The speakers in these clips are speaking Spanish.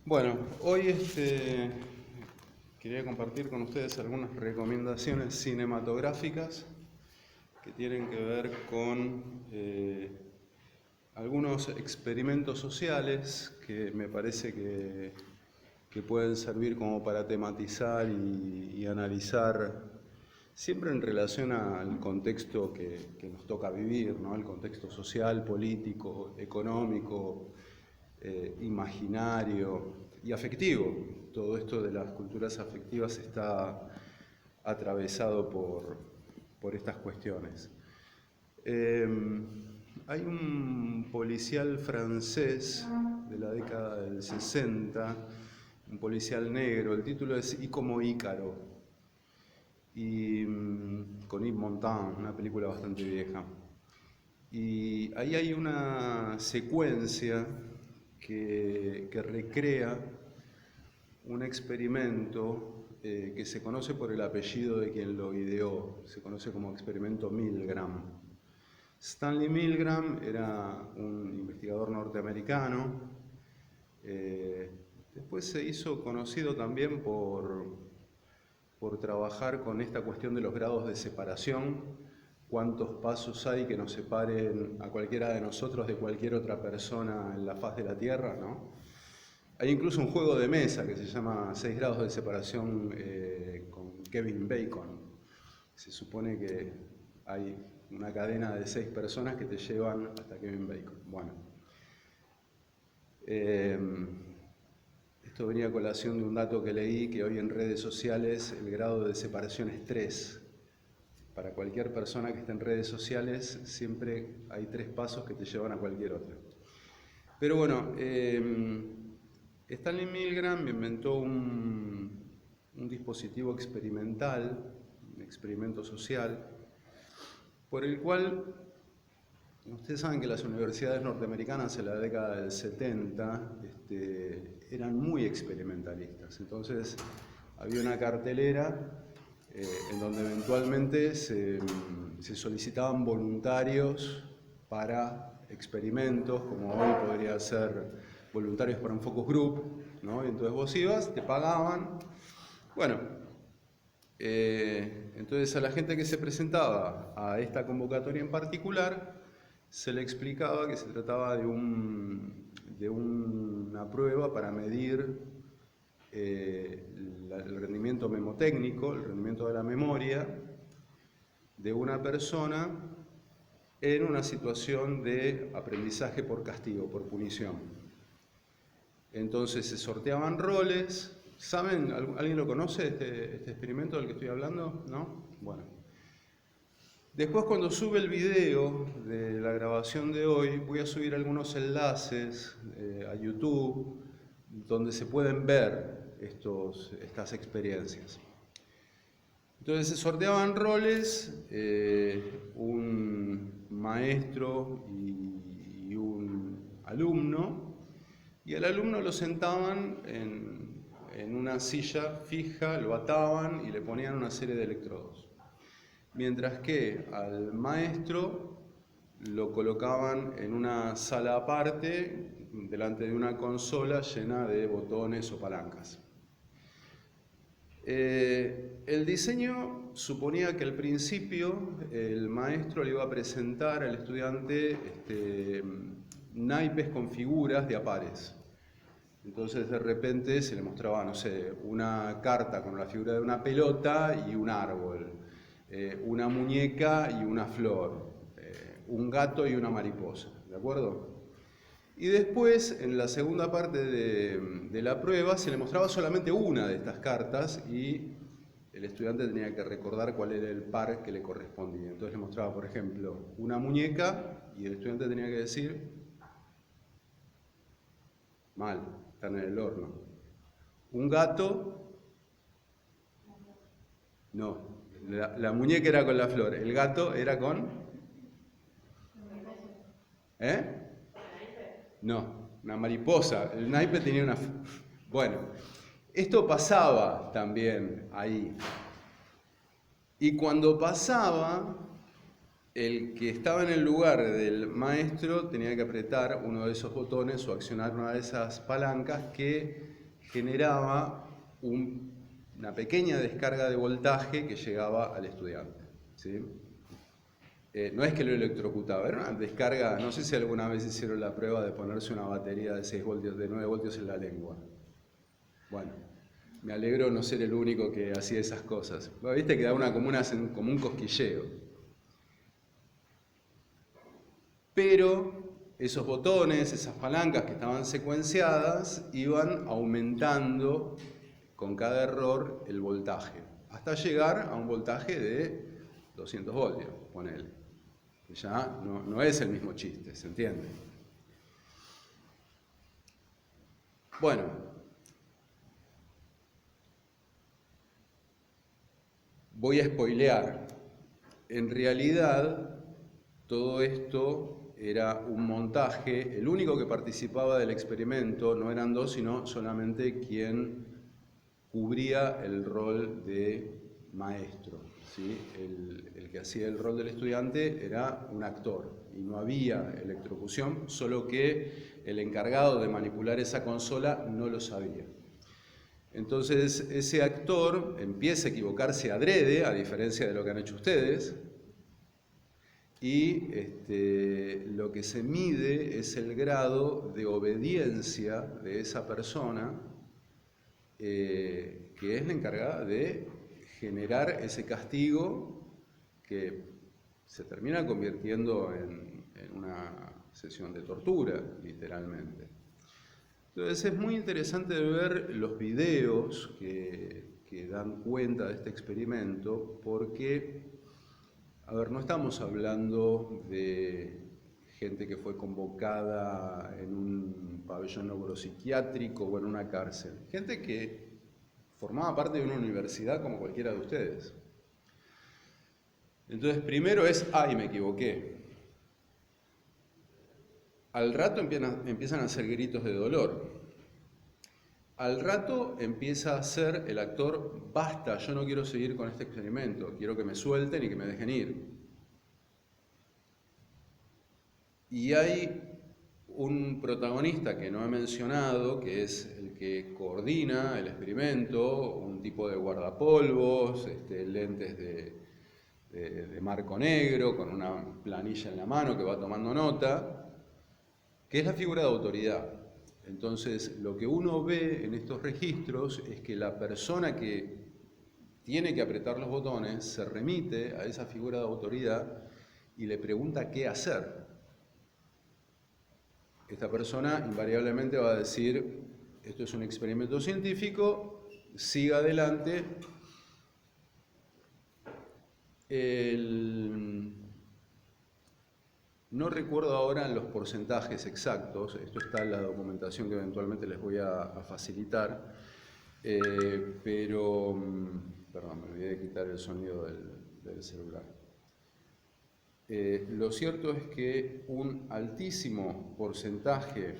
Bueno, hoy quería compartir con ustedes algunas recomendaciones cinematográficas que tienen que ver con algunos experimentos sociales que me parece que pueden servir como para tematizar y analizar, siempre en relación al contexto que nos toca vivir, ¿no? El contexto social, político, económico, imaginario y afectivo. Todo esto de las culturas afectivas está atravesado por estas cuestiones. Hay un policial francés de la década del 60, un policial negro, el título es Y como Ícaro, y con Yves Montand, una película bastante vieja. Y ahí hay una secuencia que recrea un experimento que se conoce por el apellido de quien lo ideó, se conoce como experimento Milgram. Stanley Milgram era un investigador norteamericano, después se hizo conocido también por trabajar con esta cuestión de los grados de separación, cuántos pasos hay que nos separen a cualquiera de nosotros de cualquier otra persona en la faz de la Tierra, ¿no? Hay incluso un juego de mesa que se llama 6 grados de separación con Kevin Bacon. Se supone que hay una cadena de 6 personas que te llevan hasta Kevin Bacon. Bueno, esto venía a colación de un dato que leí, que hoy en redes sociales el grado de separación es 3. Para cualquier persona que esté en redes sociales siempre hay 3 pasos que te llevan a cualquier otra. Pero bueno, Stanley Milgram inventó un dispositivo experimental, un experimento social, por el cual, ustedes saben que las universidades norteamericanas en la década del 70 eran muy experimentalistas. Entonces había una cartelera en donde eventualmente se solicitaban voluntarios para experimentos, como hoy podría ser voluntarios para un focus group, ¿no? Y entonces vos ibas, te pagaban. Bueno, entonces a la gente que se presentaba a esta convocatoria en particular, se le explicaba que se trataba de una prueba para medir el rendimiento memotécnico, el rendimiento de la memoria de una persona en una situación de aprendizaje por castigo, por punición. Entonces se sorteaban roles. ¿Saben? ¿Alguien lo conoce, este experimento del que estoy hablando? ¿No? Bueno. Después, cuando sube el video de la grabación de hoy, voy a subir algunos enlaces a YouTube donde se pueden ver estas experiencias. Entonces se sorteaban roles, un maestro y un alumno, y al alumno lo sentaban en una silla fija, lo ataban y le ponían una serie de electrodos. Mientras que al maestro lo colocaban en una sala aparte, delante de una consola llena de botones o palancas. El diseño suponía que al principio el maestro le iba a presentar al estudiante naipes con figuras de a pares. Entonces de repente se le mostraba, no sé, una carta con la figura de una pelota y un árbol, una muñeca y una flor, un gato y una mariposa, ¿de acuerdo? Y después, en la segunda parte de la prueba, se le mostraba solamente una de estas cartas y el estudiante tenía que recordar cuál era el par que le correspondía. Entonces le mostraba, por ejemplo, una muñeca y el estudiante tenía que decir, mal, están en el horno. Un gato, no, la muñeca era con la flor, el gato era con... ¿Eh? No, una mariposa, el naipe tenía una... Bueno, esto pasaba también ahí. Y cuando pasaba, el que estaba en el lugar del maestro tenía que apretar uno de esos botones o accionar una de esas palancas que generaba una pequeña descarga de voltaje que llegaba al estudiante, ¿sí? No es que lo electrocutaba, era una descarga. No sé si alguna vez hicieron la prueba de ponerse una batería de 6 voltios, de 9 voltios en la lengua. Bueno, me alegro no ser el único que hacía esas cosas. Viste que da como un cosquilleo. Pero esos botones, esas palancas que estaban secuenciadas, iban aumentando con cada error el voltaje, hasta llegar a un voltaje de 200 voltios, ponele. Que ya no es el mismo chiste, ¿se entiende? Bueno, voy a spoilear. En realidad, todo esto era un montaje. El único que participaba del experimento no eran dos, sino solamente quien cubría el rol de maestro, ¿sí? El que hacía el rol del estudiante era un actor y no había electrocución, solo que el encargado de manipular esa consola no lo sabía. Entonces ese actor empieza a equivocarse adrede, a diferencia de lo que han hecho ustedes, y lo que se mide es el grado de obediencia de esa persona, que es la encargada de generar ese castigo que se termina convirtiendo en una sesión de tortura, literalmente. Entonces es muy interesante ver los videos que dan cuenta de este experimento, porque, a ver, no estamos hablando de gente que fue convocada en un pabellón neuropsiquiátrico o en una cárcel, gente que formaba parte de una universidad como cualquiera de ustedes. Entonces, primero es, ay, me equivoqué. Al rato empiezan a hacer gritos de dolor. Al rato empieza a hacer el actor, basta, yo no quiero seguir con este experimento, quiero que me suelten y que me dejen ir. Y hay un protagonista que no he mencionado, que es el que coordina el experimento, un tipo de guardapolvos, lentes de marco negro, con una planilla en la mano que va tomando nota, que es la figura de autoridad. Entonces, lo que uno ve en estos registros es que la persona que tiene que apretar los botones se remite a esa figura de autoridad y le pregunta qué hacer. Esta persona invariablemente va a decir, esto es un experimento científico, siga adelante. No recuerdo ahora los porcentajes exactos, esto está en la documentación que eventualmente les voy a facilitar, pero, perdón, me olvidé de quitar el sonido del celular. Lo cierto es que un altísimo porcentaje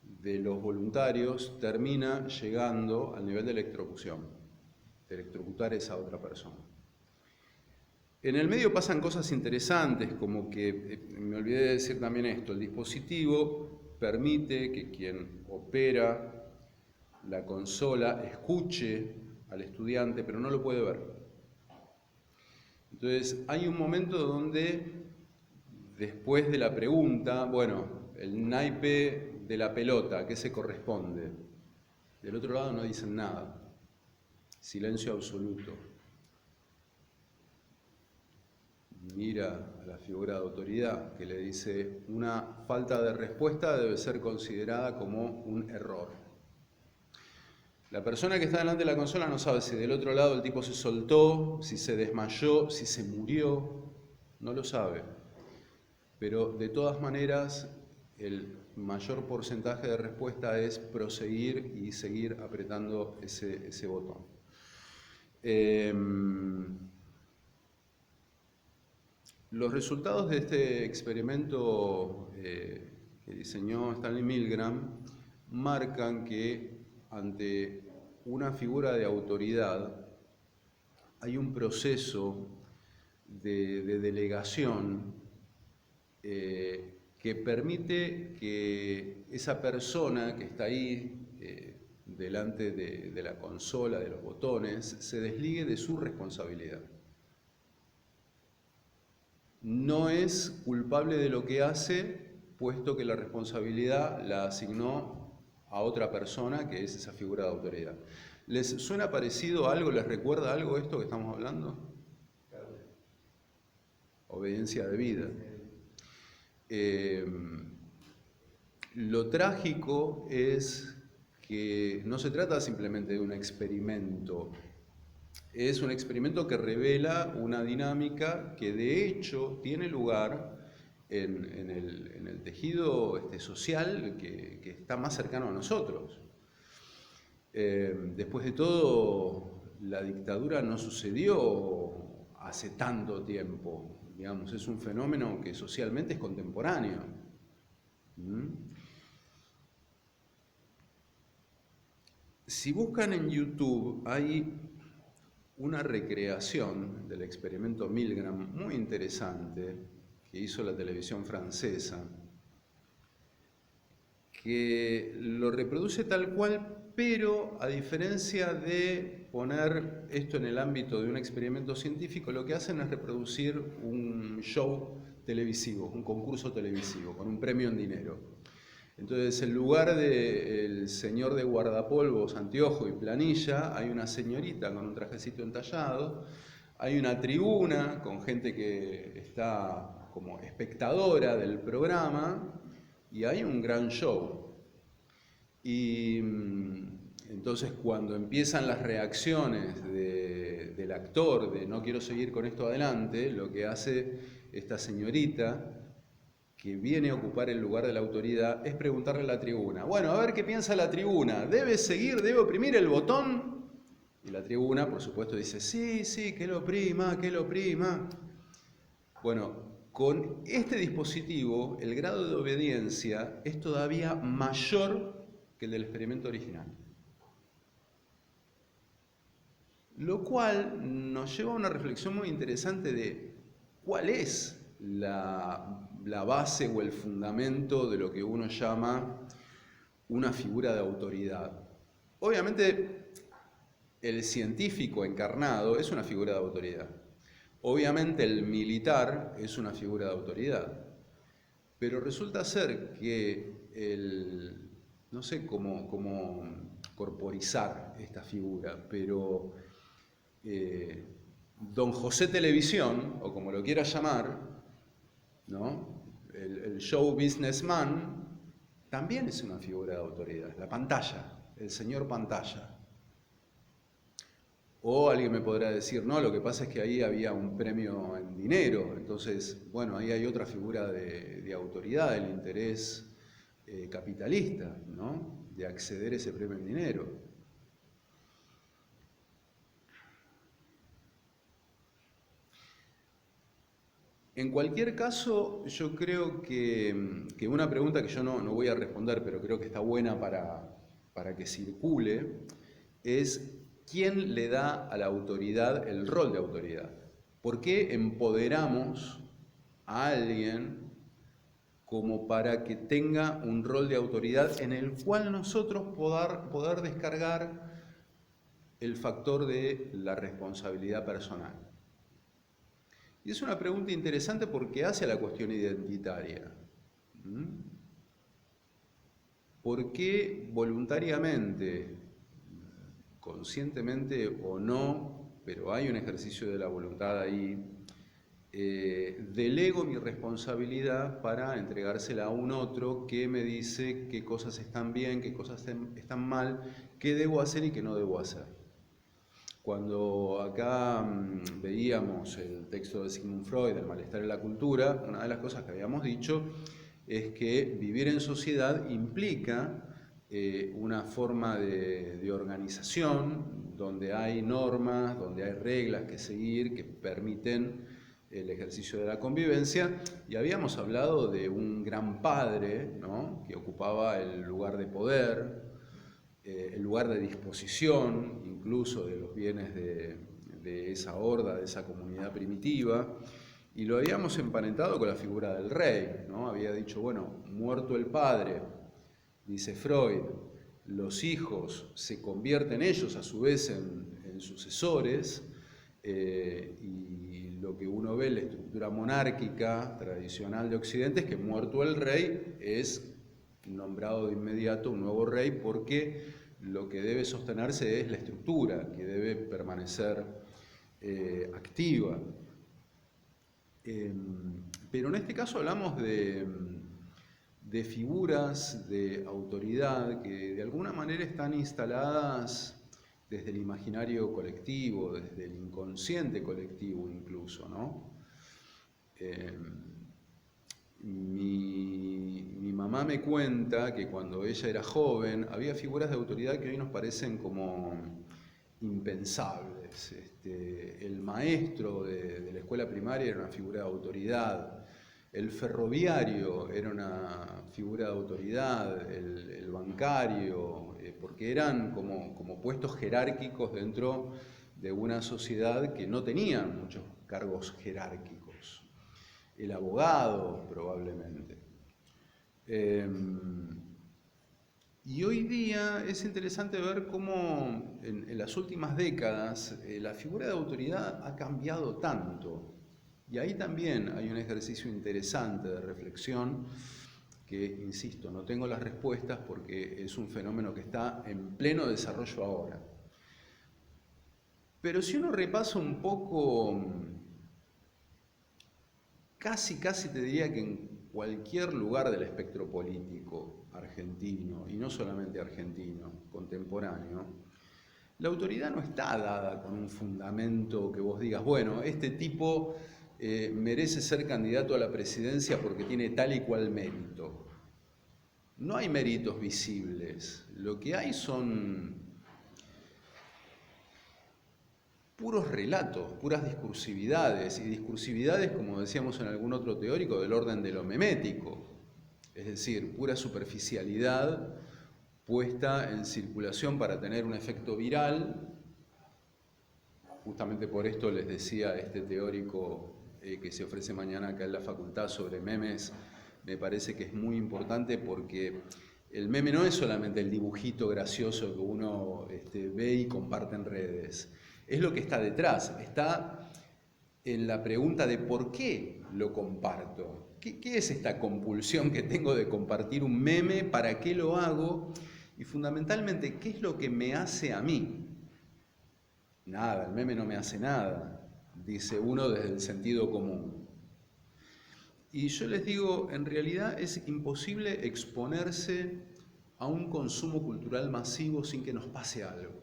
de los voluntarios termina llegando al nivel de electrocución, de electrocutar a esa otra persona. En el medio pasan cosas interesantes, como que, me olvidé de decir también esto, el dispositivo permite que quien opera la consola escuche al estudiante, pero no lo puede ver. Entonces, hay un momento donde, después de la pregunta, bueno, el naipe de la pelota, ¿a qué se corresponde? Del otro lado no dicen nada, silencio absoluto. Mira a la figura de autoridad que le dice, una falta de respuesta debe ser considerada como un error. La persona que está delante de la consola no sabe si del otro lado el tipo se soltó, si se desmayó, si se murió, no lo sabe. Pero de todas maneras, el mayor porcentaje de respuesta es proseguir y seguir apretando ese botón. Los resultados de este experimento que diseñó Stanley Milgram marcan que ante una figura de autoridad hay un proceso de delegación que permite que esa persona que está ahí delante de la consola, de los botones, se desligue de su responsabilidad. No es culpable de lo que hace, puesto que la responsabilidad la asignó a otra persona, que es esa figura de autoridad. ¿Les suena parecido a algo? ¿Les recuerda algo esto que estamos hablando? Obediencia de vida. Lo trágico es que no se trata simplemente de un experimento. Es un experimento que revela una dinámica que de hecho tiene lugar en el tejido social que está más cercano a nosotros. Después de todo, la dictadura no sucedió hace tanto tiempo, digamos, es un fenómeno que socialmente es contemporáneo. Si buscan en YouTube, hay una recreación del experimento Milgram muy interesante que hizo la televisión francesa, que lo reproduce tal cual, pero a diferencia de poner esto en el ámbito de un experimento científico, lo que hacen es reproducir un show televisivo, un concurso televisivo, con un premio en dinero. Entonces, en lugar del señor de guardapolvos, anteojo y planilla, hay una señorita con un trajecito entallado, hay una tribuna con gente que está como espectadora del programa y hay un gran show. Y entonces cuando empiezan las reacciones del actor de no quiero seguir con esto adelante, lo que hace esta señorita que viene a ocupar el lugar de la autoridad es preguntarle a la tribuna, bueno, a ver qué piensa la tribuna, ¿debe seguir, debe oprimir el botón? Y la tribuna, por supuesto, dice, sí, que lo oprima, que lo oprima. Bueno, con este dispositivo, el grado de obediencia es todavía mayor que el del experimento original. Lo cual nos lleva a una reflexión muy interesante de cuál es la base o el fundamento de lo que uno llama una figura de autoridad. Obviamente, el científico encarnado es una figura de autoridad. Obviamente, el militar es una figura de autoridad. Pero resulta ser que no sé cómo corporizar esta figura, pero Don José Televisión, o como lo quieras llamar, ¿no? El show businessman, también es una figura de autoridad. La pantalla, el señor pantalla. O alguien me podrá decir, no, lo que pasa es que ahí había un premio en dinero, entonces, bueno, ahí hay otra figura de autoridad, el interés capitalista, ¿no? De acceder a ese premio en dinero. En cualquier caso, yo creo que una pregunta que yo no voy a responder, pero creo que está buena para que circule, es ¿quién le da a la autoridad el rol de autoridad? ¿Por qué empoderamos a alguien como para que tenga un rol de autoridad en el cual nosotros poder descargar el factor de la responsabilidad personal? Y es una pregunta interesante porque hace a la cuestión identitaria. ¿Por qué voluntariamente, conscientemente o no, pero hay un ejercicio de la voluntad ahí, delego mi responsabilidad para entregársela a un otro que me dice qué cosas están bien, qué cosas están mal, qué debo hacer y qué no debo hacer? Cuando acá veíamos el texto de Sigmund Freud, El malestar en la cultura, una de las cosas que habíamos dicho es que vivir en sociedad implica una forma de organización donde hay normas, donde hay reglas que seguir que permiten el ejercicio de la convivencia, y habíamos hablado de un gran padre, ¿no?, que ocupaba el lugar de poder, el lugar de disposición incluso de los bienes de esa horda, de esa comunidad primitiva, y lo habíamos emparentado con la figura del rey, ¿no? Había dicho, bueno, muerto el padre, dice Freud, los hijos se convierten ellos a su vez en sucesores, y lo que uno ve en la estructura monárquica tradicional de Occidente es que muerto el rey es nombrado de inmediato un nuevo rey, porque lo que debe sostenerse es la estructura, que debe permanecer activa. Pero en este caso hablamos de figuras de autoridad que de alguna manera están instaladas desde el imaginario colectivo, desde el inconsciente colectivo incluso, ¿no? Mi mamá me cuenta que cuando ella era joven había figuras de autoridad que hoy nos parecen como impensables. El maestro de la escuela primaria era una figura de autoridad, el ferroviario era una figura de autoridad, el bancario, porque eran como puestos jerárquicos dentro de una sociedad que no tenía muchos cargos jerárquicos. El abogado, probablemente. Y hoy día es interesante ver cómo en las últimas décadas la figura de autoridad ha cambiado tanto. Y ahí también hay un ejercicio interesante de reflexión que, insisto, no tengo las respuestas porque es un fenómeno que está en pleno desarrollo ahora. Pero si uno repasa un poco, casi te diría que en cualquier lugar del espectro político argentino, y no solamente argentino, contemporáneo, la autoridad no está dada con un fundamento que vos digas, bueno, este tipo merece ser candidato a la presidencia porque tiene tal y cual mérito. No hay méritos visibles, lo que hay son puros relatos, puras discursividades, y discursividades, como decíamos en algún otro teórico, del orden de lo memético, es decir, pura superficialidad puesta en circulación para tener un efecto viral. Justamente por esto les decía este teórico que se ofrece mañana acá en la facultad sobre memes, me parece que es muy importante porque el meme no es solamente el dibujito gracioso que uno ve y comparte en redes, es lo que está detrás, está en la pregunta de por qué lo comparto. ¿Qué es esta compulsión que tengo de compartir un meme? ¿Para qué lo hago? Y fundamentalmente, ¿qué es lo que me hace a mí? Nada, el meme no me hace nada, dice uno desde el sentido común. Y yo les digo, en realidad es imposible exponerse a un consumo cultural masivo sin que nos pase algo.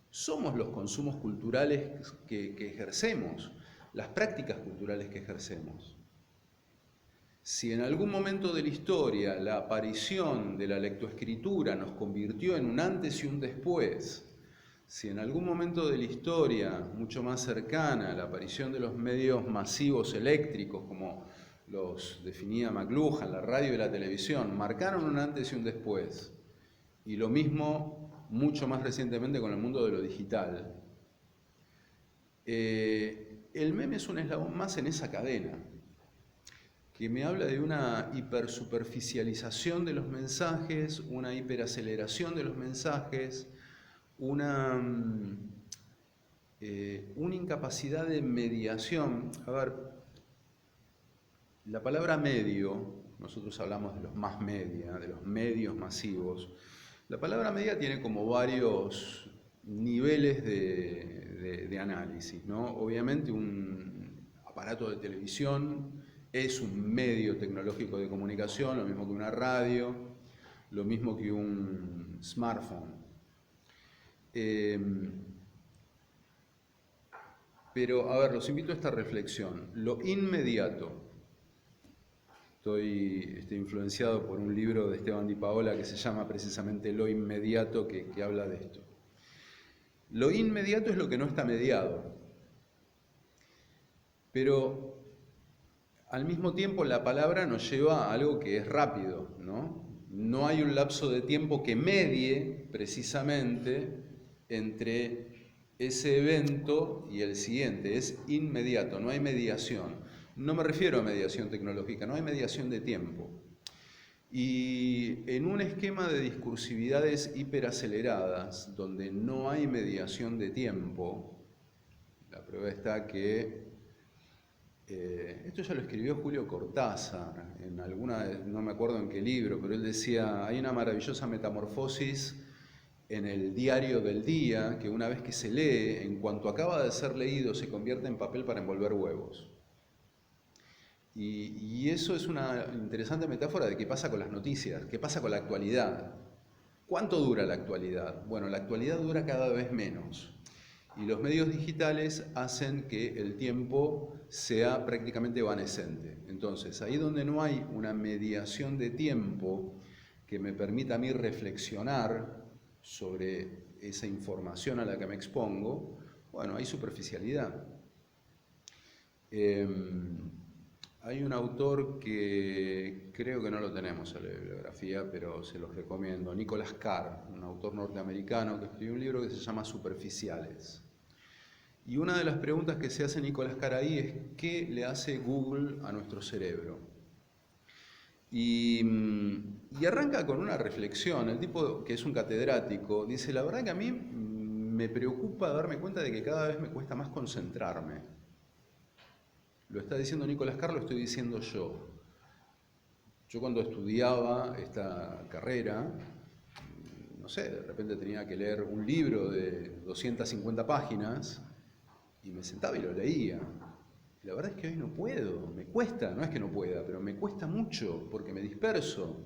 Somos los consumos culturales que ejercemos, las prácticas culturales que ejercemos. Si en algún momento de la historia la aparición de la lectoescritura nos convirtió en un antes y un después, si en algún momento de la historia mucho más cercana la aparición de los medios masivos eléctricos, como los definía McLuhan, la radio y la televisión, marcaron un antes y un después, y lo mismo mucho más recientemente con el mundo de lo digital, el meme es un eslabón más en esa cadena, que me habla de una hipersuperficialización de los mensajes, una hiperaceleración de los mensajes, una incapacidad de mediación. A ver, la palabra medio, nosotros hablamos de los más media, de los medios masivos. La palabra media tiene como varios niveles de análisis, ¿no? Obviamente un aparato de televisión es un medio tecnológico de comunicación, lo mismo que una radio, lo mismo que un smartphone. Pero, a ver, los invito a esta reflexión. Lo inmediato. Estoy influenciado por un libro de Esteban Di Paola que se llama precisamente Lo inmediato, que habla de esto. Lo inmediato es lo que no está mediado. Pero, al mismo tiempo, la palabra nos lleva a algo que es rápido, ¿no? No hay un lapso de tiempo que medie, precisamente, entre ese evento y el siguiente es inmediato, no hay mediación. No me refiero a mediación tecnológica, no hay mediación de tiempo. Y en un esquema de discursividades hiperaceleradas, donde no hay mediación de tiempo, la prueba está que, esto ya lo escribió Julio Cortázar, en alguna, no me acuerdo en qué libro, pero él decía, hay una maravillosa metamorfosis en el diario del día, que una vez que se lee, en cuanto acaba de ser leído, se convierte en papel para envolver huevos. Y eso es una interesante metáfora de qué pasa con las noticias, qué pasa con la actualidad. ¿Cuánto dura la actualidad? Bueno, la actualidad dura cada vez menos. Y los medios digitales hacen que el tiempo sea prácticamente evanescente. Entonces, ahí donde no hay una mediación de tiempo que me permita a mí reflexionar sobre esa información a la que me expongo, bueno, hay superficialidad. Hay un autor que creo que no lo tenemos en la bibliografía, pero se los recomiendo, Nicholas Carr, un autor norteamericano que escribió un libro que se llama Superficiales. Y una de las preguntas que se hace Nicholas Carr ahí es ¿qué le hace Google a nuestro cerebro? Y arranca con una reflexión, el tipo que es un catedrático dice, la verdad que a mí me preocupa darme cuenta de que cada vez me cuesta más concentrarme. Lo está diciendo Nicholas Carr, lo estoy diciendo yo. Yo cuando estudiaba esta carrera, no sé, de repente tenía que leer un libro de 250 páginas y me sentaba y lo leía. Y la verdad es que hoy no puedo, me cuesta, no es que no pueda, pero me cuesta mucho porque me disperso.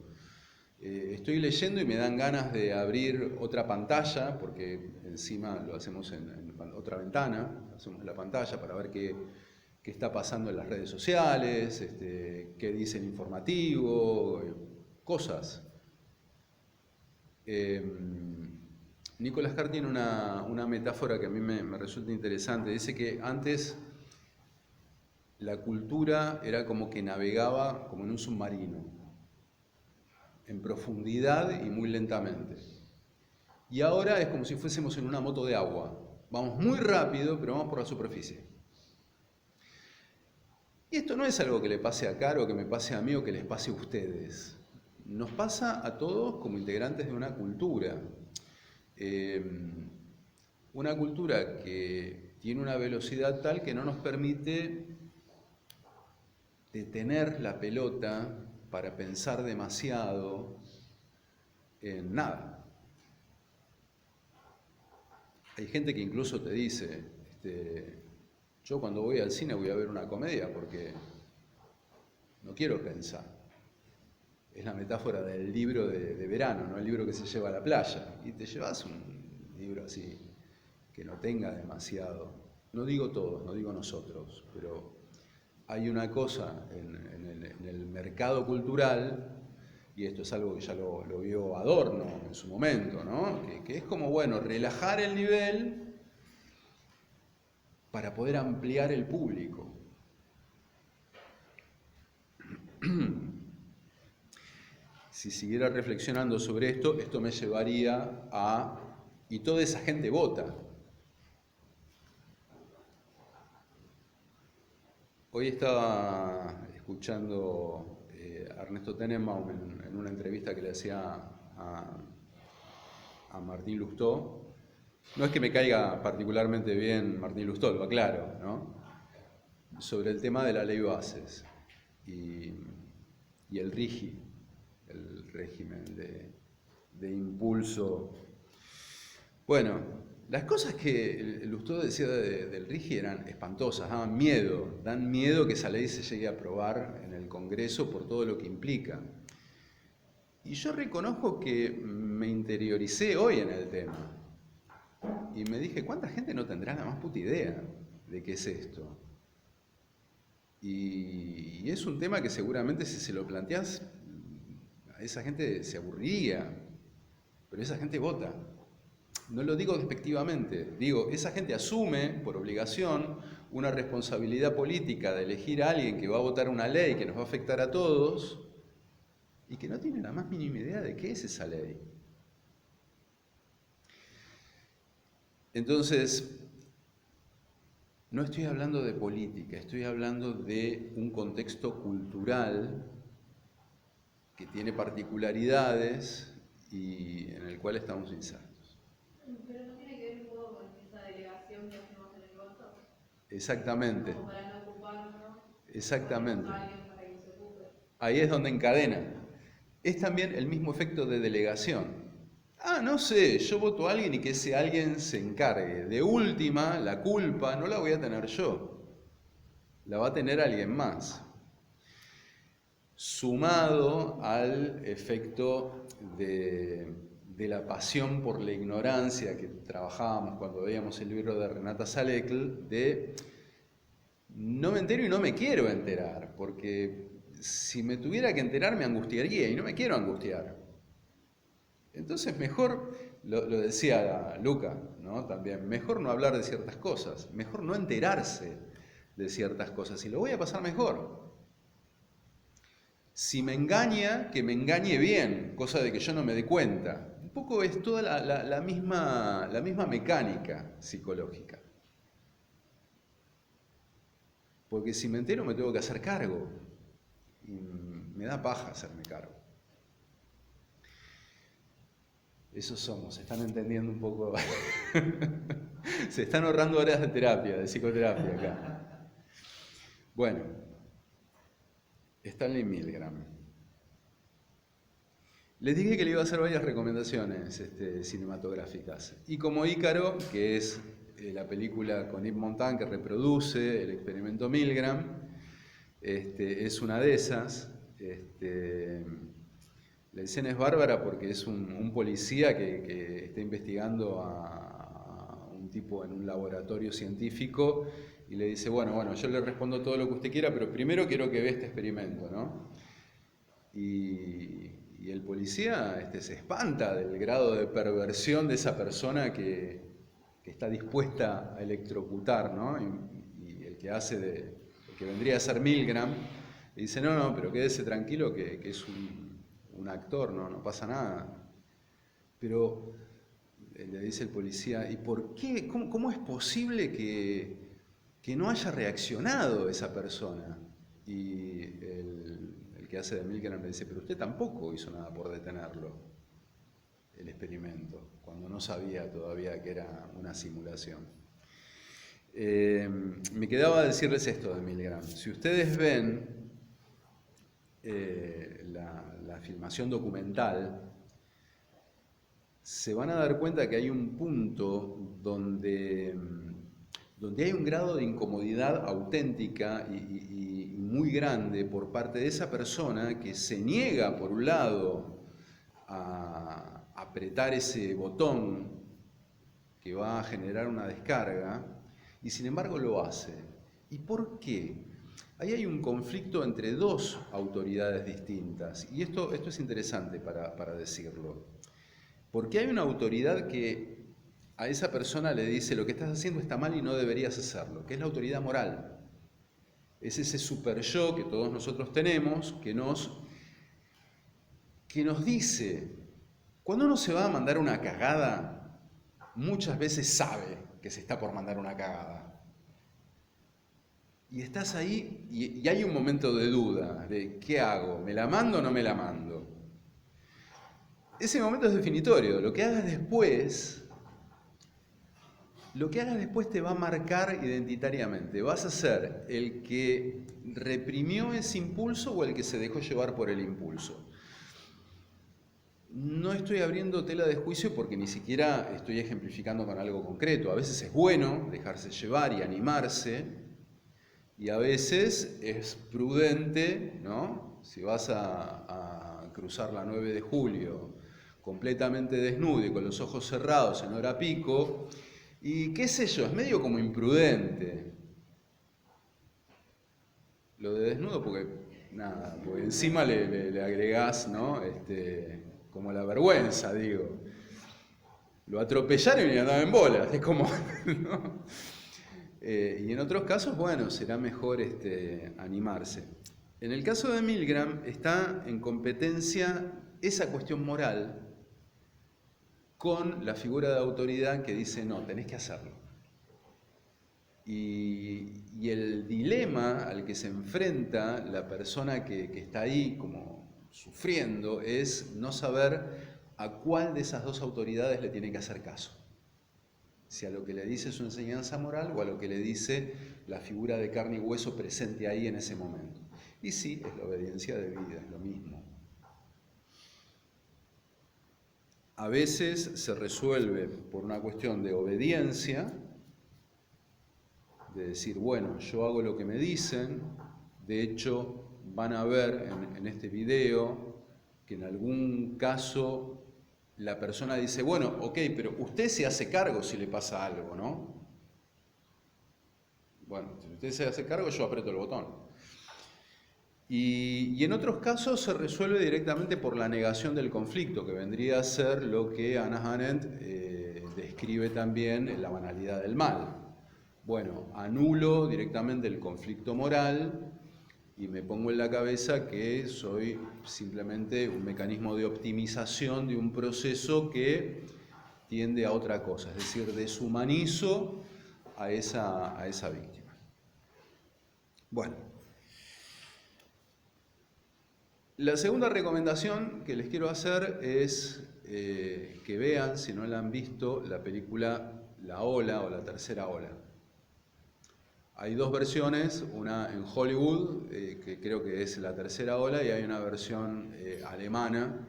Estoy leyendo y me dan ganas de abrir otra pantalla, porque encima lo hacemos en otra ventana, hacemos la pantalla para ver qué está pasando en las redes sociales, qué dice el informativo, cosas. Nicholas Carr tiene una metáfora que a mí me resulta interesante. Dice que antes la cultura era como que navegaba como en un submarino, en profundidad y muy lentamente. Y ahora es como si fuésemos en una moto de agua. Vamos muy rápido, pero vamos por la superficie. Y esto no es algo que le pase a Caro, que me pase a mí o que les pase a ustedes. Nos pasa a todos como integrantes de una cultura. Una cultura que tiene una velocidad tal que no nos permite detener la pelota para pensar demasiado en nada. Hay gente que incluso te dice, yo cuando voy al cine voy a ver una comedia porque no quiero pensar. Es la metáfora del libro de verano, ¿no? El libro que se lleva a la playa. Y te llevas un libro así, que no tenga demasiado. No digo todos, no digo nosotros, pero hay una cosa en el mercado cultural, y esto es algo que ya lo vio Adorno en su momento, ¿no? Que es como, bueno, relajar el nivel para poder ampliar el público. Si siguiera reflexionando sobre esto me llevaría a... Y toda esa gente vota. Hoy estaba escuchando a Ernesto Tenenbaum en una entrevista que le hacía a Martín Lustó. No es que me caiga particularmente bien Martín Lustó, lo aclaro, ¿no? Sobre el tema de la ley Bases y el RIGI, el régimen de impulso. Bueno, las cosas que Lustó decía del RIGI eran espantosas, dan miedo que esa ley se llegue a aprobar en el Congreso por todo lo que implica. Y yo reconozco que me interioricé hoy en el tema y me dije, ¿cuánta gente no tendrá la más puta idea de qué es esto? Y es un tema que seguramente si se lo planteás, a esa gente se aburriría, pero esa gente vota. No lo digo despectivamente, digo, esa gente asume por obligación una responsabilidad política de elegir a alguien que va a votar una ley que nos va a afectar a todos y que no tiene la más mínima idea de qué es esa ley. Entonces, no estoy hablando de política, estoy hablando de un contexto cultural que tiene particularidades y en el cual estamos insertos. Pero no tiene que ver un poco con esa delegación que hacemos en el voto. Exactamente. Como para no ocuparnos. Exactamente. A alguien para que se ocupe. Ahí es donde encadena. Es también el mismo efecto de delegación. Ah, no sé, yo voto a alguien y que ese alguien se encargue. De última, la culpa no la voy a tener yo, la va a tener alguien más. Sumado al efecto de la pasión por la ignorancia que trabajábamos cuando veíamos el libro de Renata Salecl, de no me entero y no me quiero enterar, porque si me tuviera que enterar me angustiaría y no me quiero angustiar. Entonces mejor, lo decía Luca, ¿no? También, mejor no hablar de ciertas cosas, mejor no enterarse de ciertas cosas y lo voy a pasar mejor. Si me engaña, que me engañe bien, cosa de que yo no me dé cuenta. Un poco es toda la misma mecánica psicológica. Porque si me entero me tengo que hacer cargo y me da paja hacerme cargo. Esos somos, se están entendiendo un poco. Se están ahorrando horas de terapia, de psicoterapia acá. Bueno, Stanley Milgram. Les dije que le iba a hacer varias recomendaciones cinematográficas. Y como Ícaro, que es la película con Yves Montand que reproduce el experimento Milgram, es una de esas. La escena es bárbara porque es un policía que está investigando a un tipo en un laboratorio científico y le dice, bueno, yo le respondo todo lo que usted quiera, pero primero quiero que vea este experimento, ¿no? Y el policía se espanta del grado de perversión de esa persona que está dispuesta a electrocutar, ¿no? Y el que hace el que vendría a ser Milgram, le dice, no, pero quédese tranquilo que es un actor, no pasa nada. Pero le dice el policía, ¿y por qué? ¿Cómo es posible que no haya reaccionado esa persona? Y el que hace de Milgram le dice, pero usted tampoco hizo nada por detenerlo, el experimento, cuando no sabía todavía que era una simulación. Me quedaba decirles esto de Milgram. Si ustedes ven la filmación documental, se van a dar cuenta que hay un punto donde hay un grado de incomodidad auténtica y muy grande por parte de esa persona que se niega, por un lado, a apretar ese botón que va a generar una descarga, y sin embargo lo hace. ¿Y por qué? Ahí hay un conflicto entre dos autoridades distintas, y esto es interesante para decirlo. Porque hay una autoridad que a esa persona le dice lo que estás haciendo está mal y no deberías hacerlo, que es la autoridad moral. Es ese super yo que todos nosotros tenemos que nos dice, cuando uno se va a mandar una cagada, muchas veces sabe que se está por mandar una cagada. Y estás ahí y hay un momento de duda, de ¿qué hago? ¿Me la mando o no me la mando? Ese momento es definitorio. Lo que hagas después te va a marcar identitariamente. ¿Vas a ser el que reprimió ese impulso o el que se dejó llevar por el impulso? No estoy abriendo tela de juicio porque ni siquiera estoy ejemplificando con algo concreto. A veces es bueno dejarse llevar y animarse, y a veces es prudente, ¿no? Si vas a cruzar la 9 de julio completamente desnudo y con los ojos cerrados en hora pico, y qué sé yo, es medio como imprudente. Lo de desnudo porque, nada, porque encima le agregás, ¿no? Como la vergüenza, digo. Lo atropellaron y andaban en bolas, es como, ¿no? Y en otros casos, bueno, será mejor animarse. En el caso de Milgram está en competencia esa cuestión moral con la figura de autoridad que dice, no, tenés que hacerlo. Y el dilema al que se enfrenta la persona que está ahí como sufriendo es no saber a cuál de esas dos autoridades le tiene que hacer caso. Si a lo que le dice su enseñanza moral o a lo que le dice la figura de carne y hueso presente ahí en ese momento. Y sí, es la obediencia de vida, es lo mismo. A veces se resuelve por una cuestión de obediencia, de decir, bueno, yo hago lo que me dicen. De hecho, van a ver en este video que en algún caso la persona dice, bueno, ok, pero usted se hace cargo si le pasa algo, ¿no? Bueno, si usted se hace cargo, yo aprieto el botón. Y en otros casos se resuelve directamente por la negación del conflicto, que vendría a ser lo que Hannah Arendt describe también en La banalidad del mal. Bueno, anulo directamente el conflicto moral y me pongo en la cabeza que soy simplemente un mecanismo de optimización de un proceso que tiende a otra cosa, es decir, deshumanizo a esa víctima. Bueno, la segunda recomendación que les quiero hacer es que vean, si no la han visto, la película La Ola o La Tercera Ola. Hay dos versiones, una en Hollywood, que creo que es La Tercera Ola, y hay una versión alemana,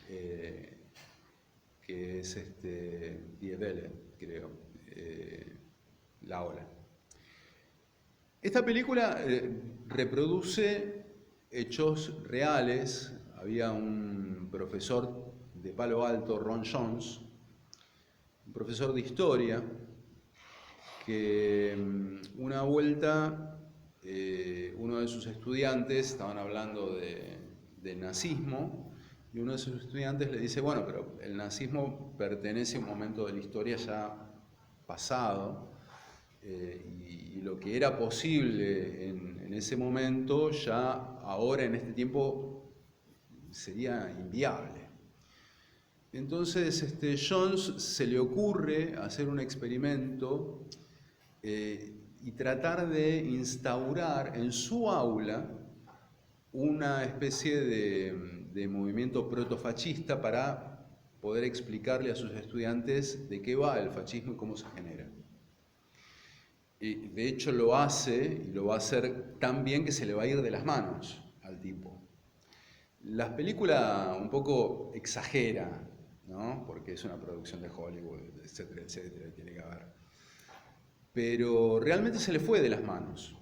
que es Die Welle, creo, La Ola. Esta película reproduce hechos reales. Había un profesor de Palo Alto, Ron Jones, un profesor de historia, que una vuelta uno de sus estudiantes, estaban hablando del nazismo, y uno de sus estudiantes le dice, bueno, pero el nazismo pertenece a un momento de la historia ya pasado, y lo que era posible en ese momento, ya ahora en este tiempo sería inviable. Entonces Jones se le ocurre hacer un experimento y tratar de instaurar en su aula una especie de movimiento protofascista para poder explicarle a sus estudiantes de qué va el fascismo y cómo se genera. Y de hecho lo hace, y lo va a hacer tan bien que se le va a ir de las manos al tipo. La película un poco exagera, ¿no? Porque es una producción de Hollywood, etcétera, etcétera, tiene que haber. Pero realmente se le fue de las manos.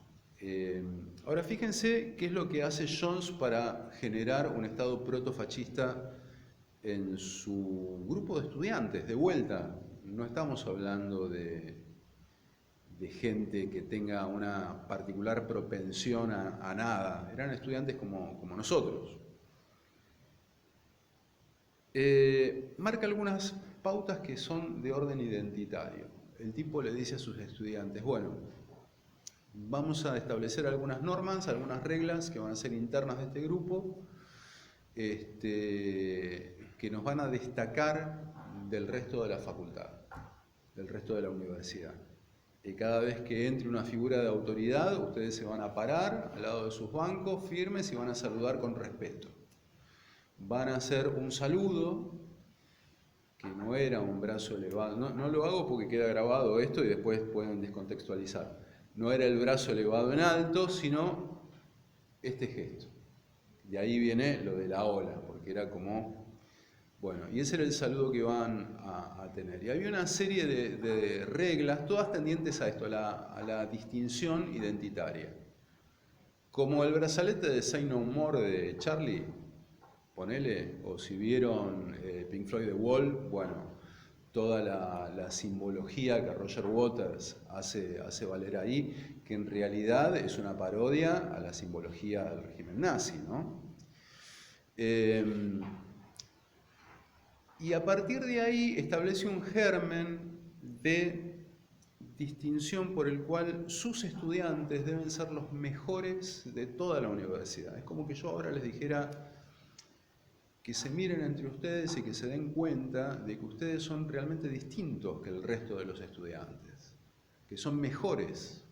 Ahora fíjense qué es lo que hace Jones para generar un estado protofascista en su grupo de estudiantes. De vuelta, no estamos hablando de gente que tenga una particular propensión a nada. Eran estudiantes como nosotros. Marca algunas pautas que son de orden identitario. El tipo le dice a sus estudiantes, bueno, vamos a establecer algunas normas, algunas reglas que van a ser internas de este grupo, que nos van a destacar del resto de la facultad, del resto de la universidad. Cada vez que entre una figura de autoridad, ustedes se van a parar al lado de sus bancos firmes y van a saludar con respeto. Van a hacer un saludo que no era un brazo elevado, no lo hago porque queda grabado esto y después pueden descontextualizar. No era el brazo elevado en alto, sino este gesto. De ahí viene lo de la ola, porque era como, bueno, y ese era el saludo que van a tener. Y había una serie de reglas, todas tendientes a esto, a la distinción identitaria. Como el brazalete de Say No More de Charlie, ponele, o si vieron Pink Floyd The Wall, bueno, toda la simbología que Roger Waters hace valer ahí, que en realidad es una parodia a la simbología del régimen nazi, ¿no? Y a partir de ahí establece un germen de distinción por el cual sus estudiantes deben ser los mejores de toda la universidad. Es como que yo ahora les dijera que se miren entre ustedes y que se den cuenta de que ustedes son realmente distintos que el resto de los estudiantes. que son mejores,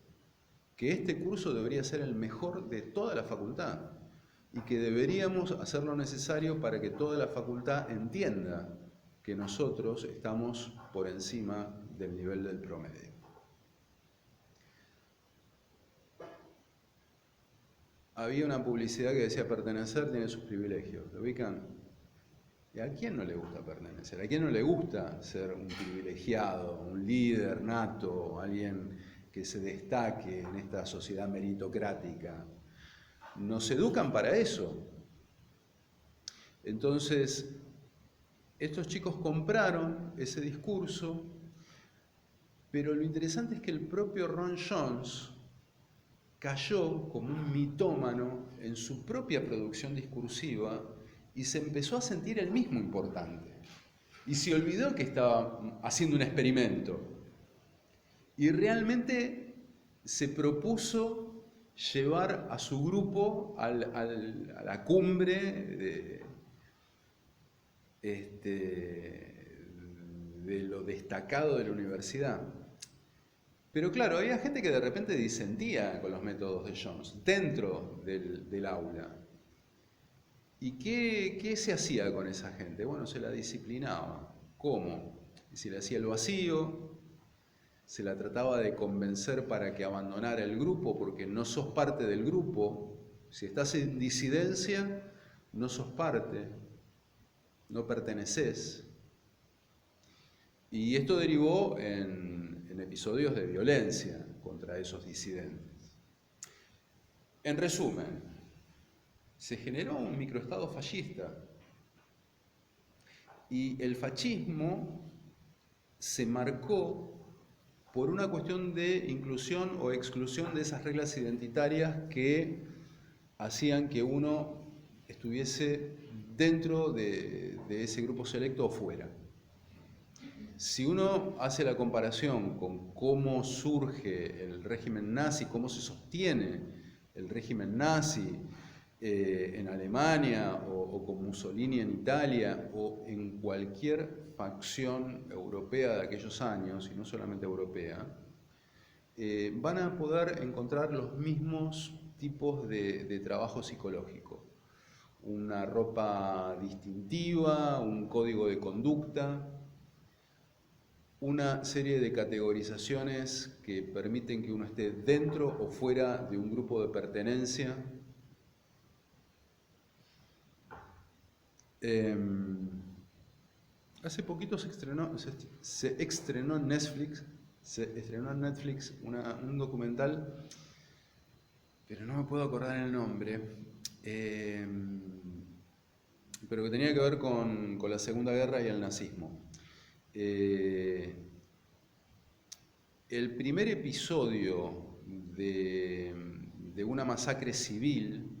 que este curso debería ser el mejor de toda la facultad y que deberíamos hacer lo necesario para que toda la facultad entienda que nosotros estamos por encima del nivel del promedio. Había una publicidad que decía: pertenecer tiene sus privilegios. ¿Lo ubican? ¿Y a quién no le gusta pertenecer? ¿A quién no le gusta ser un privilegiado, un líder nato, alguien que se destaque en esta sociedad meritocrática? Nos educan para eso. Entonces, estos chicos compraron ese discurso, pero lo interesante es que el propio Ron Jones cayó como un mitómano en su propia producción discursiva y se empezó a sentir él mismo importante. Y se olvidó que estaba haciendo un experimento. Y realmente se propuso llevar a su grupo a la cumbre de lo destacado de la universidad. Pero claro, había gente que de repente disentía con los métodos de Jones dentro del aula. ¿Y qué se hacía con esa gente? Bueno, se la disciplinaba. ¿Cómo? Se le hacía el vacío, se la trataba de convencer para que abandonara el grupo, porque no sos parte del grupo. Si estás en disidencia, no sos parte, no perteneces. Y esto derivó en episodios de violencia contra esos disidentes. En resumen, se generó un microestado fascista y el fascismo se marcó por una cuestión de inclusión o exclusión de esas reglas identitarias que hacían que uno estuviese dentro de ese grupo selecto o fuera. Si uno hace la comparación con cómo surge el régimen nazi, cómo se sostiene el régimen nazi en Alemania o con Mussolini en Italia o en cualquier facción europea de aquellos años, y no solamente europea, van a poder encontrar los mismos tipos de trabajo psicológico. Una ropa distintiva, un código de conducta, una serie de categorizaciones que permiten que uno esté dentro o fuera de un grupo de pertenencia. Hace poquito se estrenó en Netflix un documental, pero no me puedo acordar el nombre, pero que tenía que ver con la Segunda Guerra y el nazismo. El primer episodio de una masacre civil